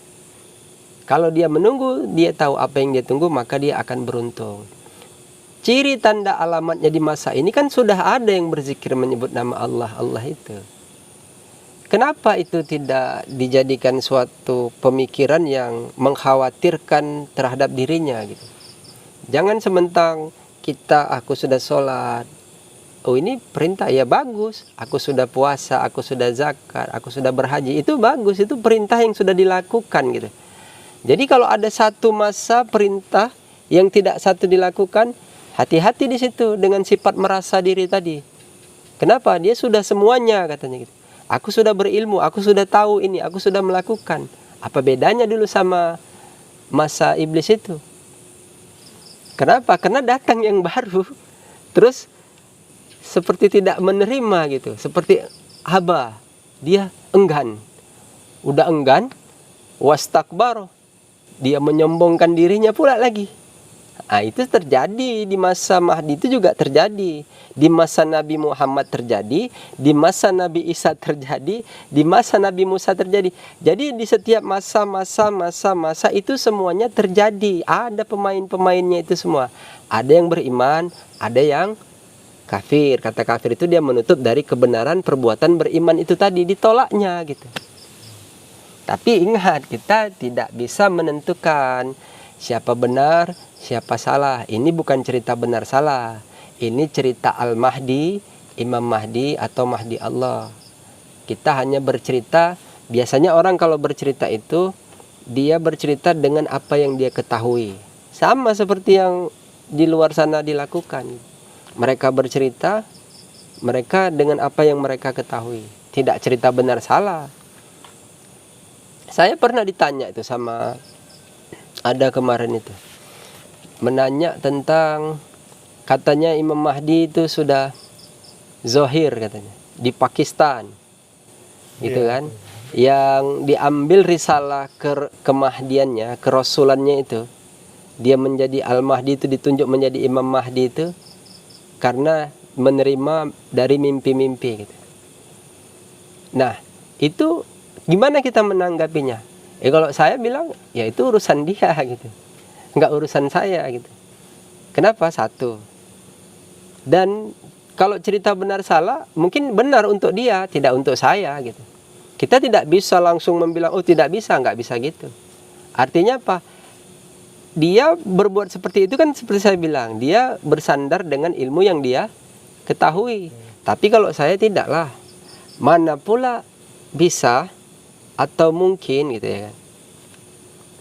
Kalau dia menunggu, dia tahu apa yang dia tunggu, maka dia akan beruntung. Ciri tanda alamatnya di masa ini kan sudah ada yang berzikir menyebut nama Allah, Allah itu. Kenapa itu tidak dijadikan suatu pemikiran yang mengkhawatirkan terhadap dirinya gitu. Jangan sementang aku sudah sholat, oh ini perintah, ya bagus. Aku sudah puasa, aku sudah zakat, aku sudah berhaji, itu bagus, itu perintah yang sudah dilakukan gitu. Jadi kalau ada satu masa perintah yang tidak satu dilakukan, hati-hati di situ dengan sifat merasa diri tadi. Kenapa? Dia sudah semuanya katanya gitu. Aku sudah berilmu, aku sudah tahu ini, aku sudah melakukan. Apa bedanya dulu sama masa iblis itu? Kenapa? Karena datang yang baru. Terus seperti tidak menerima gitu. Seperti haba. Dia enggan. Udah enggan, wastakbar. Dia menyombongkan dirinya pula lagi. Nah, itu terjadi di masa Mahdi, itu juga terjadi. Di masa Nabi Muhammad terjadi, di masa Nabi Isa terjadi, di masa Nabi Musa terjadi. Jadi di setiap masa itu semuanya terjadi. Ada pemain-pemainnya itu semua. Ada yang beriman, ada yang kafir. Kata kafir itu dia menutup dari kebenaran perbuatan beriman itu tadi, ditolaknya gitu. Tapi ingat, kita tidak bisa menentukan siapa benar, siapa salah. Ini bukan cerita benar salah. Ini cerita Al-Mahdi, Imam Mahdi atau Mahdi Allah. Kita hanya bercerita, biasanya orang kalau bercerita itu, dia bercerita dengan apa yang dia ketahui. Sama seperti yang di luar sana dilakukan. Mereka bercerita, mereka dengan apa yang mereka ketahui. Tidak cerita benar salah. Saya pernah ditanya itu sama, ada kemarin itu, menanya tentang, katanya Imam Mahdi itu sudah zohir katanya di Pakistan, gitu kan, yang diambil risalah kemahdiannya, kerasulannya itu, dia menjadi Al-Mahdi itu ditunjuk menjadi Imam Mahdi itu karena menerima dari mimpi-mimpi gitu. Nah itu gimana kita menanggapinya? Kalau saya bilang, ya itu urusan dia gitu, nggak urusan saya gitu. Kenapa? Satu. Dan kalau cerita benar salah, mungkin benar untuk dia, tidak untuk saya gitu. Kita tidak bisa langsung membilang, oh tidak bisa, nggak bisa gitu. Artinya apa? Dia berbuat seperti itu kan seperti saya bilang, dia bersandar dengan ilmu yang dia ketahui. Tapi kalau saya tidaklah. Mana pula bisa atau mungkin gitu ya kan,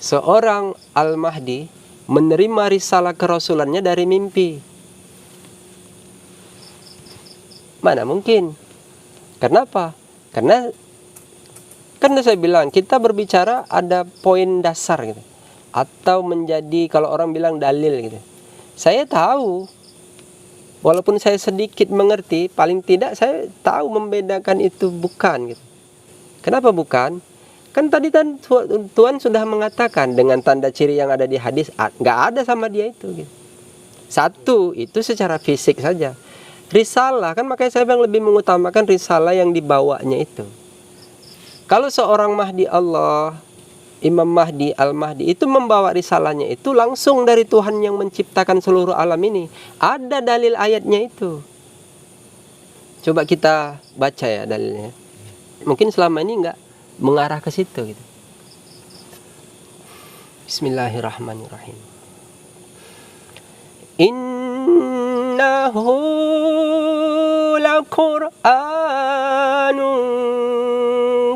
seorang Al-Mahdi menerima risalah kerasulannya dari mimpi. Mana mungkin? Kenapa? Karena kan saya bilang, kita berbicara ada poin dasar gitu, atau menjadi, kalau orang bilang dalil gitu. Saya tahu Walaupun saya sedikit mengerti, paling tidak saya tahu membedakan itu bukan gitu. Kenapa bukan? Kan tadi Tuhan sudah mengatakan dengan tanda ciri yang ada di hadis, nggak ada sama dia itu gitu. Satu, itu secara fisik saja. Risalah, kan makanya saya bilang lebih mengutamakan risalah yang dibawanya itu. Kalau seorang Mahdi Allah, Imam Mahdi, Al-Mahdi itu membawa risalahnya itu langsung dari Tuhan yang menciptakan seluruh alam ini. Ada dalil ayatnya itu. Coba kita baca ya dalilnya. Mungkin selama ini enggak mengarah ke situ gitu. Bismillahirrahmanirrahim. Innahu laqur'anun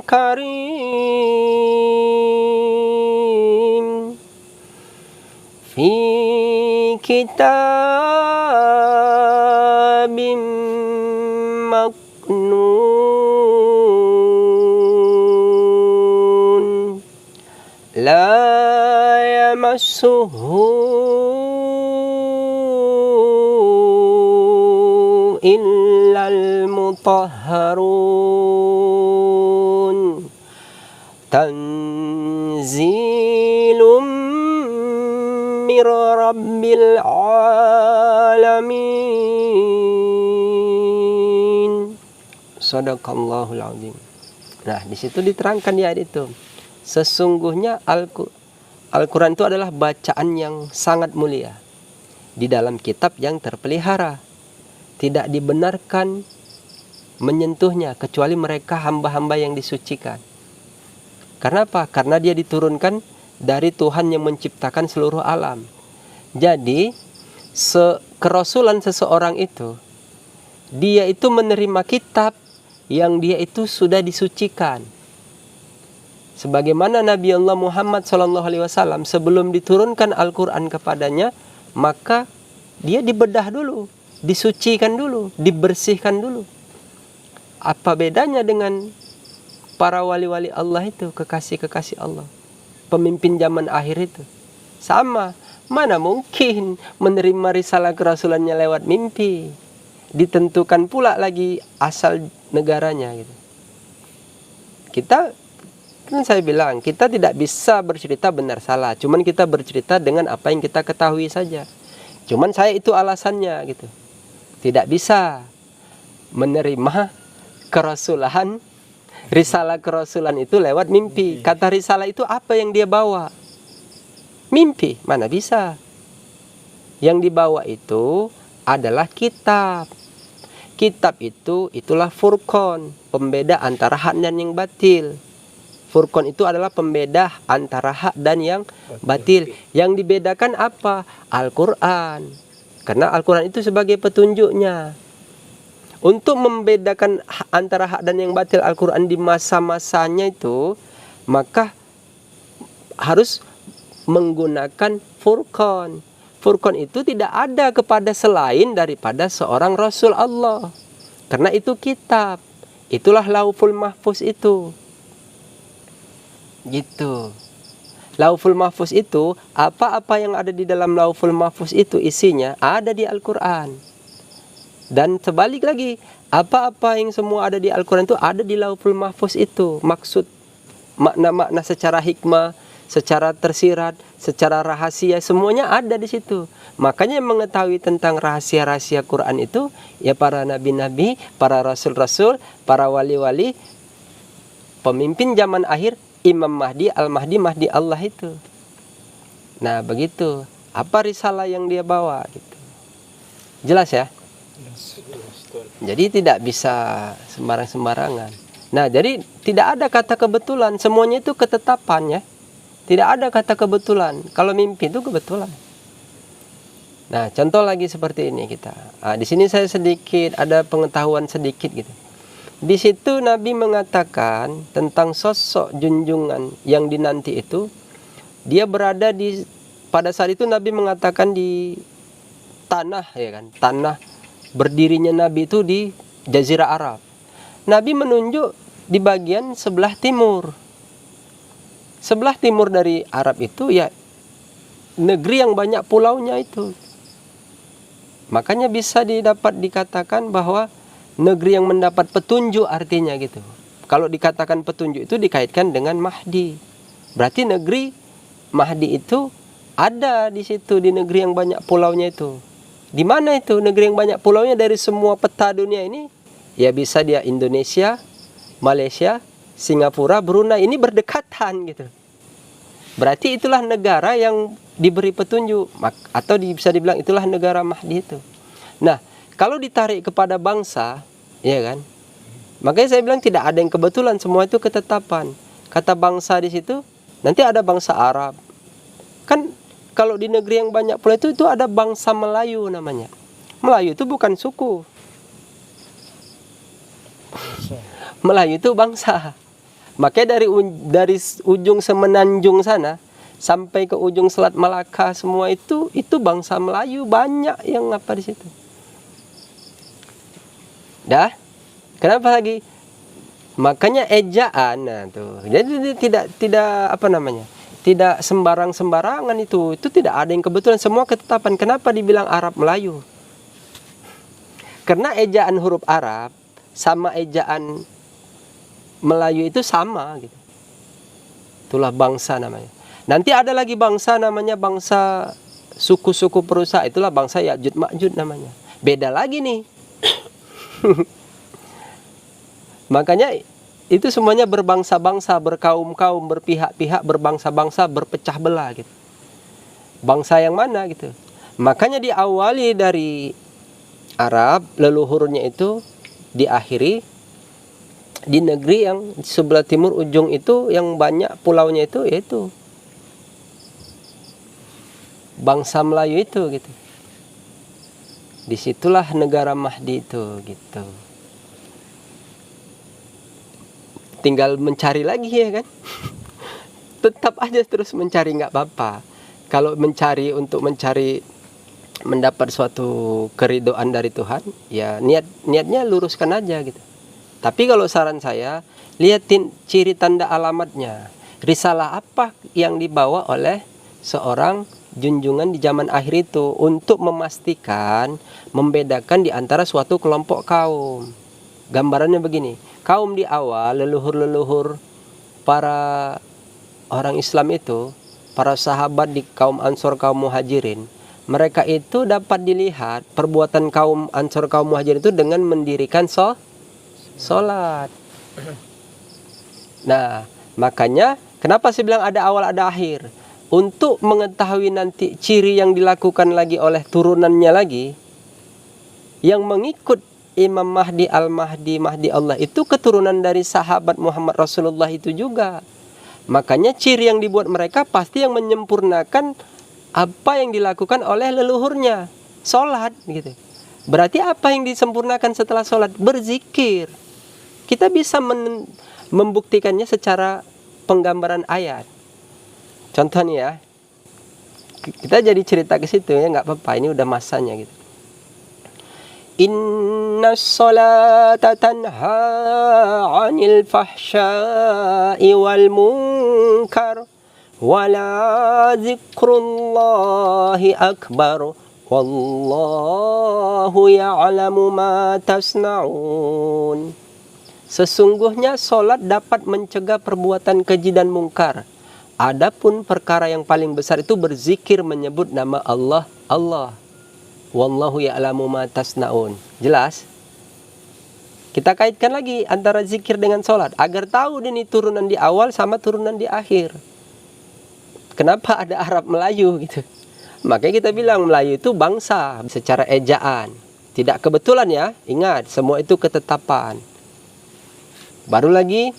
karim fi kitabim maknun la yamassuhu illal mutahharun tanzilum mir rabbil alamin. Shadaqallahul azim. Nah, di situ diterangkan di ayat itu, sesungguhnya Al-Quran itu adalah bacaan yang sangat mulia di dalam kitab yang terpelihara. Tidak dibenarkan menyentuhnya kecuali mereka hamba-hamba yang disucikan. Karena apa? Karena dia diturunkan dari Tuhan yang menciptakan seluruh alam. Jadi kerasulan seseorang itu, dia itu menerima kitab yang dia itu sudah disucikan. Sebagaimana Nabi Allah Muhammad SAW sebelum diturunkan Al-Quran kepadanya, maka dia dibedah dulu, disucikan dulu, dibersihkan dulu. Apa bedanya dengan para wali-wali Allah itu, kekasih-kekasih Allah, pemimpin zaman akhir itu? Sama, mana mungkin menerima risalah kerasulannya lewat mimpi. Ditentukan pula lagi asal negaranya gitu. Kita, kan saya bilang, kita tidak bisa bercerita benar salah, cuman kita bercerita dengan apa yang kita ketahui saja. Cuman saya itu alasannya gitu. Tidak bisa menerima kerasulan, risalah kerasulan itu lewat mimpi. Kata risalah itu apa yang dia bawa? Mimpi, mana bisa. Yang dibawa itu adalah kitab. Kitab itu, itulah Furqan, pembeda antara hak dan yang batil. Furqan itu adalah pembeda antara hak dan yang batil. Yang dibedakan apa? Al-Quran. Karena Al-Quran itu sebagai petunjuknya. Untuk membedakan antara hak dan yang batil Al-Quran di masa-masanya itu, maka harus menggunakan Furqan. Furqan itu tidak ada kepada selain daripada seorang Rasul Allah. Karena itu kitab. Itulah Lauhul Mahfuz itu. Gitu. Lauhul Mahfuz itu, apa-apa yang ada di dalam Lauhul Mahfuz itu isinya ada di Al-Quran. Dan sebalik lagi, apa-apa yang semua ada di Al-Quran itu ada di Lauhul Mahfuz itu. Maksud, makna-makna secara hikmah, secara tersirat, secara rahasia, semuanya ada di situ. Makanya mengetahui tentang rahasia-rahasia Quran itu ya para nabi-nabi, para rasul-rasul, para wali-wali, pemimpin zaman akhir, Imam Mahdi, Al-Mahdi, Mahdi Allah itu. Nah, begitu. Apa risalah yang dia bawa gitu. Jelas ya? Jadi tidak bisa sembarang-sembarangan. Nah, jadi tidak ada kata kebetulan, semuanya itu ketetapan ya. Tidak ada kata kebetulan. Kalau mimpi itu kebetulan. Nah, contoh lagi seperti ini kita. Nah, di sini saya sedikit ada pengetahuan sedikit gitu. Di situ Nabi mengatakan tentang sosok junjungan yang dinanti itu, dia berada di, pada saat itu Nabi mengatakan di tanah ya kan, tanah berdirinya Nabi itu di Jazirah Arab. Nabi menunjuk di bagian sebelah timur. Sebelah timur dari Arab itu ya negeri yang banyak pulaunya itu. Makanya bisa dikatakan bahwa negeri yang mendapat petunjuk artinya gitu. Kalau dikatakan petunjuk itu dikaitkan dengan Mahdi. Berarti negeri Mahdi itu ada di situ, di negeri yang banyak pulaunya itu. Di mana itu negeri yang banyak pulaunya dari semua peta dunia ini? Ya bisa dia Indonesia, Malaysia, Singapura, Brunei, ini berdekatan gitu. Berarti itulah negara yang diberi petunjuk, atau bisa dibilang itulah negara Mahdi itu. Nah, kalau ditarik kepada bangsa, ya kan? Makanya saya bilang tidak ada yang kebetulan, semua itu ketetapan. Kata bangsa di situ, nanti ada bangsa Arab. Kan kalau di negeri yang banyak pulau itu ada bangsa Melayu namanya. Melayu itu bukan suku. Melayu itu bangsa. Makanya dari ujung semenanjung sana sampai ke ujung Selat Malaka semua itu bangsa Melayu, banyak yang apa di situ. Dah? Kenapa lagi? Makanya ejaan, nah tuh. Jadi tidak apa namanya? Tidak sembarangan itu. Itu tidak ada yang kebetulan, semua ketetapan. Kenapa dibilang Arab Melayu? Karena ejaan huruf Arab sama ejaan Melayu itu sama gitu. Itulah bangsa namanya. Nanti ada lagi bangsa namanya bangsa suku-suku perusak, itulah bangsa Ya'juj Ma'juj namanya. Beda lagi nih. Makanya itu semuanya berbangsa-bangsa, berkaum-kaum, berpihak-pihak, berbangsa-bangsa, berpecah belah gitu. Bangsa yang mana gitu. Makanya diawali dari Arab, leluhurnya itu diakhiri di negeri yang sebelah timur ujung itu yang banyak pulaunya itu, yaitu bangsa Melayu itu gitu. Disitulah negara Mahdi itu gitu. Tinggal mencari lagi ya kan. Tetap aja terus mencari, nggak apa-apa. Kalau untuk mencari mendapat suatu keridoan dari Tuhan, ya niatnya luruskan aja gitu. Tapi kalau saran saya, lihatin ciri tanda alamatnya. Risalah apa yang dibawa oleh seorang junjungan di zaman akhir itu untuk memastikan, membedakan di antara suatu kelompok kaum. Gambarannya begini. Kaum di awal, leluhur-leluhur para orang Islam itu, para sahabat di kaum Ansor, kaum Muhajirin, mereka itu dapat dilihat perbuatan kaum Ansor, kaum Muhajirin itu dengan mendirikan sholat. Nah, makanya kenapa saya bilang ada awal ada akhir? Untuk mengetahui nanti ciri yang dilakukan lagi oleh turunannya lagi, yang mengikut Imam Mahdi Al-Mahdi, Mahdi Allah itu keturunan dari sahabat Muhammad Rasulullah itu juga. Makanya ciri yang dibuat mereka pasti yang menyempurnakan apa yang dilakukan oleh leluhurnya, sholat gitu. Berarti apa yang disempurnakan setelah sholat? Berzikir. Kita bisa membuktikannya secara penggambaran ayat. Contoh nih ya, kita jadi cerita ke situ ya, nggak apa-apa, ini udah masanya gitu. Inna sholata tanha 'anil fahsya'i wal munkar wala zikrullahi akbar wallahu ya'lamu ma tasna'un. Sesungguhnya solat dapat mencegah perbuatan keji dan mungkar. Adapun perkara yang paling besar itu berzikir menyebut nama Allah. Wallahu ya'lamu ma tasna'un. Jelas? Kita kaitkan lagi antara zikir dengan sholat agar tahu ini turunan di awal sama turunan di akhir. Kenapa ada Arab Melayu gitu? Makanya kita bilang Melayu itu bangsa secara ejaan. Tidak kebetulan ya. Ingat, semua itu ketetapan. Baru lagi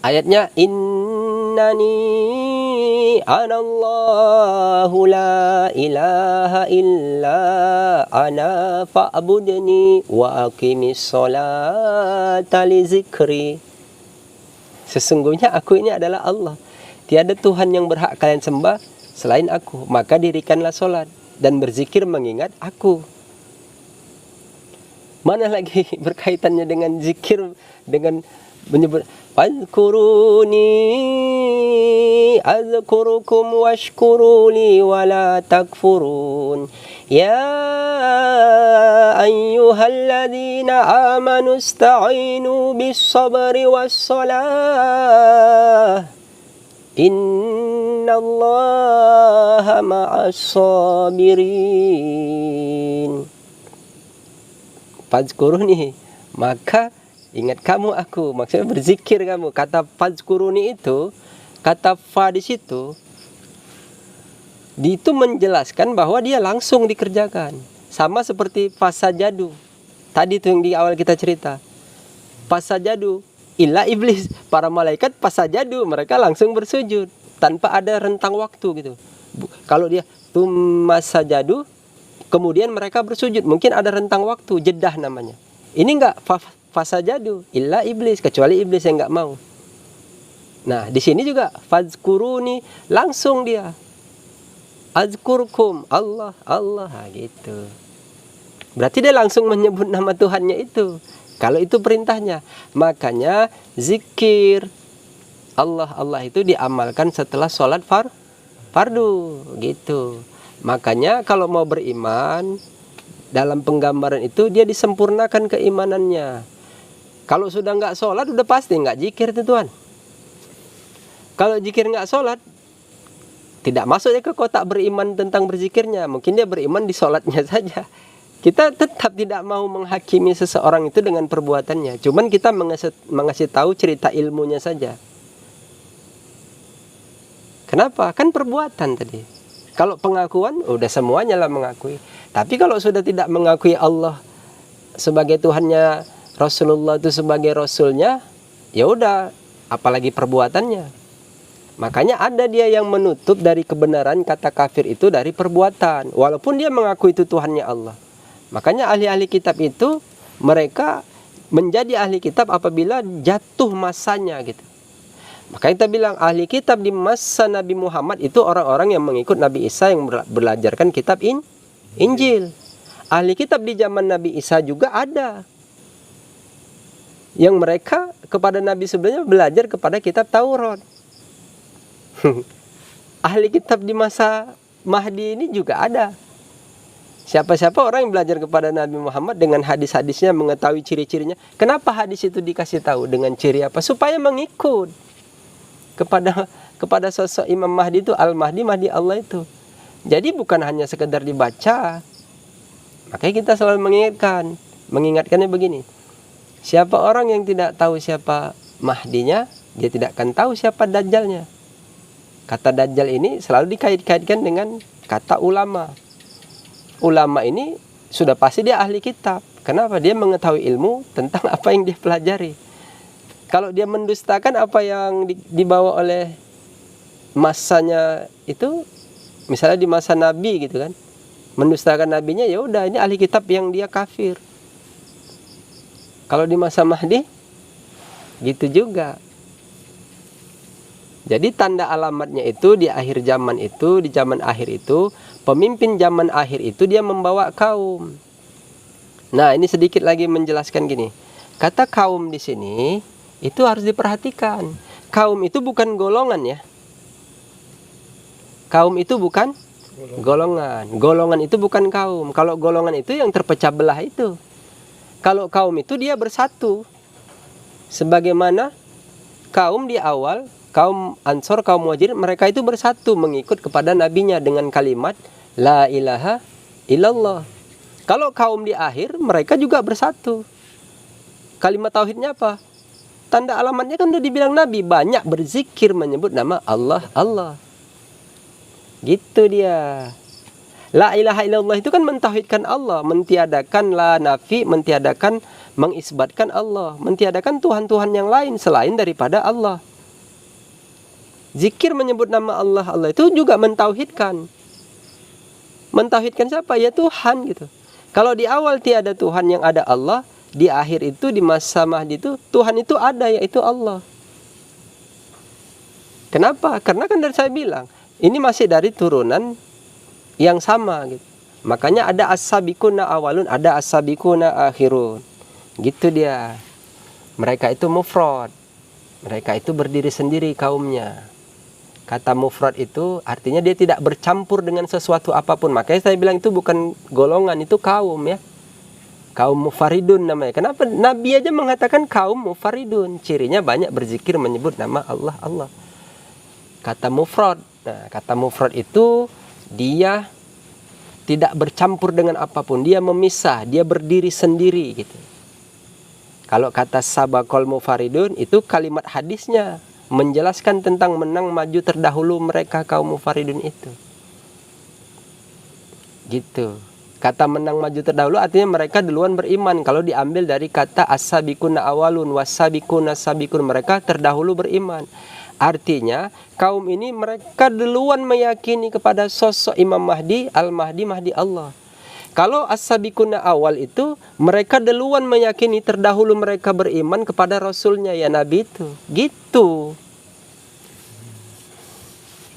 ayatnya innani anallahu la ilaha illa ana fa'budni wa aqimis sholata li zikri. Sesungguhnya aku ini adalah Allah. Tiada Tuhan yang berhak kalian sembah selain aku. Maka dirikanlah sholat dan berzikir mengingat aku. Mana lagi berkaitannya dengan zikir, dengan menyebut Fadhkuruni azkurukum washkuruli wala takfurun. Ya ayyuhalladzina amanu ista'inu bis sabri was salah. Innallaha ma'as sabirin. Fadhkuruni, maka ingat kamu aku, maksudnya berzikir kamu. Kata fadhkuruni itu, kata fa di situ, itu menjelaskan bahwa dia langsung dikerjakan. Sama seperti fasajadu. Tadi itu yang di awal kita cerita. Fasajadu illa iblis, para malaikat fasajadu, mereka langsung bersujud tanpa ada rentang waktu gitu. Kalau dia tumasajadu, kemudian mereka bersujud, mungkin ada rentang waktu, jedah namanya. Ini enggak fasajadu illa iblis, kecuali iblis yang enggak mau. Nah, di sini juga fazkuruni, langsung dia. Azkurkum, Allah, Allah, gitu. Berarti dia langsung menyebut nama Tuhannya itu. Kalau itu perintahnya. Makanya zikir Allah, Allah itu diamalkan setelah sholat fardu, gitu. Makanya kalau mau beriman, dalam penggambaran itu dia disempurnakan keimanannya. Kalau sudah nggak sholat, udah pasti nggak zikir itu Tuhan. Kalau zikir nggak sholat, tidak masuk dia ke kotak beriman tentang berzikirnya. Mungkin dia beriman di sholatnya saja. Kita tetap tidak mau menghakimi seseorang itu dengan perbuatannya. Cuman kita mengasih tahu cerita ilmunya saja. Kenapa? Kan perbuatan tadi. Kalau pengakuan, udah semuanya lah mengakui. Tapi kalau sudah tidak mengakui Allah sebagai Tuhannya, Rasulullah itu sebagai Rasulnya, ya udah, apalagi perbuatannya. Makanya ada dia yang menutup dari kebenaran kata kafir itu dari perbuatan, walaupun dia mengaku itu Tuhannya Allah. Makanya ahli-ahli kitab itu mereka menjadi ahli kitab apabila jatuh masanya gitu. Makanya kita bilang ahli kitab di masa Nabi Muhammad itu orang-orang yang mengikut Nabi Isa yang belajarkan kitab Injil. Ahli kitab di zaman Nabi Isa juga ada, yang mereka kepada Nabi sebelumnya belajar kepada kitab Taurat. Ahli kitab di masa Mahdi ini juga ada. Siapa-siapa orang yang belajar kepada Nabi Muhammad dengan hadis-hadisnya, mengetahui ciri-cirinya. Kenapa hadis itu dikasih tahu dengan ciri apa? Supaya mengikut kepada sosok Imam Mahdi itu, Al-Mahdi, Mahdi Allah itu. Jadi bukan hanya sekedar dibaca. Makanya kita selalu mengingatkannya begini. Siapa orang yang tidak tahu siapa Mahdinya, dia tidak akan tahu siapa Dajjalnya. Kata Dajjal ini selalu dikait-kaitkan dengan kata ulama. Ulama ini sudah pasti dia ahli kitab. Kenapa? Dia mengetahui ilmu tentang apa yang dia pelajari. Kalau dia mendustakan apa yang dibawa oleh masanya itu, misalnya di masa Nabi gitu kan, mendustakan nabinya, ya udah, ini ahli kitab yang dia kafir. Kalau di masa Mahdi gitu juga. Jadi tanda alamatnya itu di akhir zaman itu, di zaman akhir itu, pemimpin zaman akhir itu dia membawa kaum. Nah, ini sedikit lagi menjelaskan gini. Kata kaum di sini itu harus diperhatikan. Kaum itu bukan golongan ya. Kaum itu bukan golongan. Golongan itu bukan kaum. Kalau golongan itu yang terpecah belah itu. Kalau kaum itu dia bersatu. Sebagaimana kaum di awal, kaum Ansor, kaum Muhajirin, mereka itu bersatu mengikut kepada nabinya dengan kalimat La ilaha illallah. Kalau kaum di akhir, mereka juga bersatu. Kalimat tauhidnya apa? Tanda alamatnya kan udah dibilang Nabi, banyak berzikir menyebut nama Allah, Allah. Gitu dia. La ilaha illallah itu kan mentauhidkan Allah, mentiadakan la nafi, mentiadakan, mengisbatkan Allah, mentiadakan Tuhan-Tuhan yang lain selain daripada Allah. Zikir menyebut nama Allah, Allah itu juga mentauhidkan. Mentauhidkan siapa? Ya Tuhan gitu. Kalau di awal tiada Tuhan, yang ada Allah, di akhir itu, di masa Mahdi itu, Tuhan itu ada, yaitu Allah. Kenapa? Karena kan dari saya bilang, ini masih dari turunan yang sama gitu. Makanya ada as-sabiquna awalun, ada as-sabiquna akhirun. Gitu dia. Mereka itu mufrad. Mereka itu berdiri sendiri kaumnya. Kata mufrad itu artinya dia tidak bercampur dengan sesuatu apapun. Makanya saya bilang itu bukan golongan, itu kaum ya. Kaum mufaridun namanya. Kenapa? Nabi aja mengatakan kaum mufaridun. Cirinya banyak berzikir menyebut nama Allah, Allah. Kata mufrad. Nah, kata mufrad itu dia tidak bercampur dengan apapun. Dia memisah, dia berdiri sendiri gitu. Kalau kata sabaqal mufaridun itu kalimat hadisnya menjelaskan tentang menang maju terdahulu mereka kaum mufaridun itu. Gitu. Kata menang maju terdahulu artinya mereka duluan beriman. Kalau diambil dari kata as-sabiquna awalun was-sabiquna sabiqun, mereka terdahulu beriman. Artinya kaum ini mereka duluan meyakini kepada sosok Imam Mahdi, Al-Mahdi, Mahdi Allah. Kalau as-sabiquna awal itu mereka duluan meyakini terdahulu mereka beriman kepada Rasulnya ya Nabi itu. Gitu.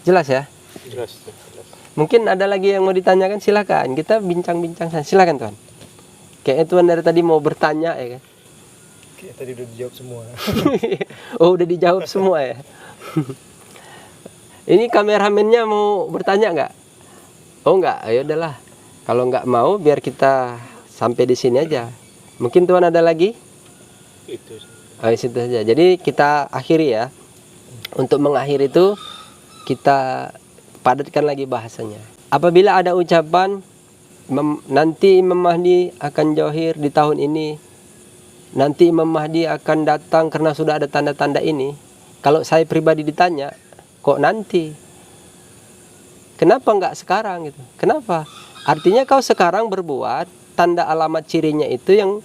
Jelas ya? Jelas. Mungkin ada lagi yang mau ditanyakan, silakan. Kita bincang-bincang. Silakan Tuan. Kayaknya Tuan dari tadi mau bertanya ya kan? Kayak tadi udah dijawab semua. Oh, udah dijawab semua ya. Ini kameramennya mau bertanya nggak? Oh nggak, ayo udahlah. Kalau nggak mau, biar kita sampai di sini aja. Mungkin Tuan ada lagi? Itu. Oh, situ saja. Jadi kita akhiri ya. Untuk mengakhiri itu kita padatkan lagi bahasanya. Apabila ada ucapan nanti Imam Mahdi akan johir di tahun ini, nanti Imam Mahdi akan datang karena sudah ada tanda-tanda ini. Kalau saya pribadi ditanya, kok nanti? Kenapa nggak sekarang gitu? Kenapa? Artinya kau sekarang berbuat, tanda alamat cirinya itu yang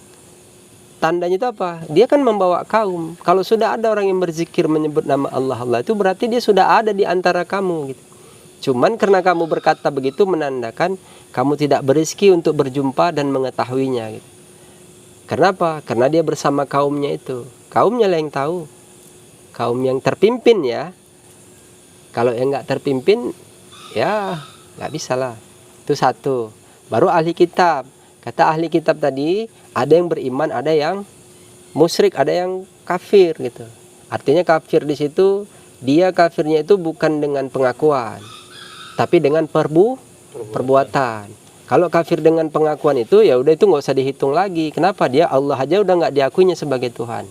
tandanya itu apa? Dia kan membawa kaum. Kalau sudah ada orang yang berzikir menyebut nama Allah, Allah itu berarti dia sudah ada di antara kamu gitu. Cuman karena kamu berkata begitu menandakan kamu tidak berizki untuk berjumpa dan mengetahuinya gitu. Kenapa? Karena dia bersama kaumnya itu. Kaumnya lah yang tahu. Kaum yang terpimpin ya. Kalau yang nggak terpimpin ya nggak bisa lah. Itu satu. Baru ahli kitab. Kata ahli kitab tadi, ada yang beriman, ada yang musyrik, ada yang kafir gitu. Artinya kafir di situ, dia kafirnya itu bukan dengan pengakuan, tapi dengan perbuatan. Kalau kafir dengan pengakuan itu, ya udah itu nggak usah dihitung lagi. Kenapa? Dia Allah aja udah nggak diakuinya sebagai Tuhan.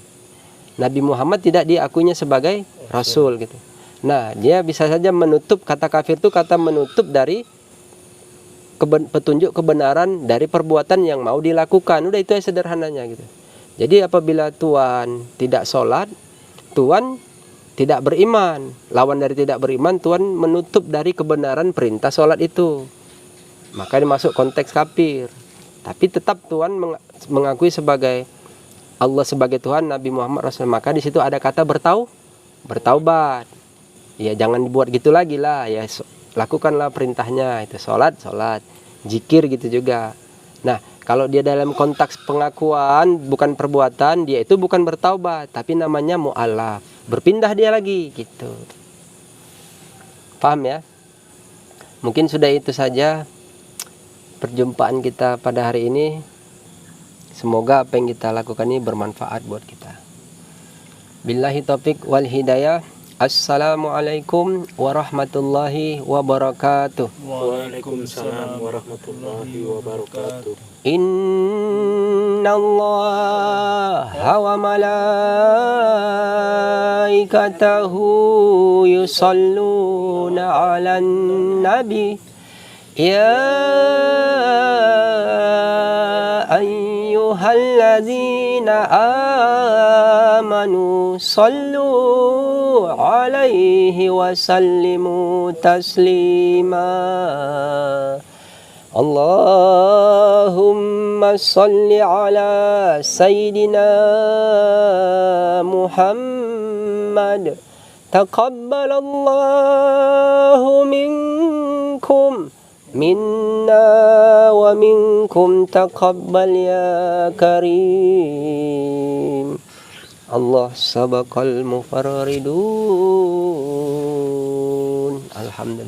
Nabi Muhammad tidak diakuinya sebagai Rasul gitu. Nah, dia bisa saja menutup, kata kafir itu kata menutup dari petunjuk kebenaran dari perbuatan yang mau dilakukan. Udah itu sederhananya gitu. Jadi apabila Tuhan tidak sholat, Tuhan tidak beriman. Lawan dari tidak beriman, Tuhan menutup dari kebenaran perintah sholat itu. Maka dimasuk konteks kafir. Tapi tetap Tuhan mengakui sebagai Allah sebagai Tuhan, Nabi Muhammad Rasul. Maka di situ ada kata bertaubat. Ya jangan dibuat gitu lagi lah. Ya lakukanlah perintahnya, itu sholat, zikir gitu juga. Nah, kalau dia dalam konteks pengakuan bukan perbuatan, dia itu bukan bertaubat, tapi namanya mu'alaf, berpindah dia lagi gitu. Paham ya? Mungkin sudah itu saja perjumpaan kita pada hari ini. Semoga apa yang kita lakukan ini bermanfaat buat kita. Billahi taufik wal hidayah. Assalamualaikum warahmatullahi wabarakatuh. Waalaikumsalam warahmatullahi wabarakatuh. Innallaha wa malaikatahu yusalluna 'alan nabi. Ya ayyuhalladzina amanu sallu alaihi wa sallimu taslima. Allahumma salli ala sayyidina Muhammad. Taqabbalallahu minkum minna wa minkum taqabbal ya karim. Allah sabaqal mufarridun. Alhamdulillah.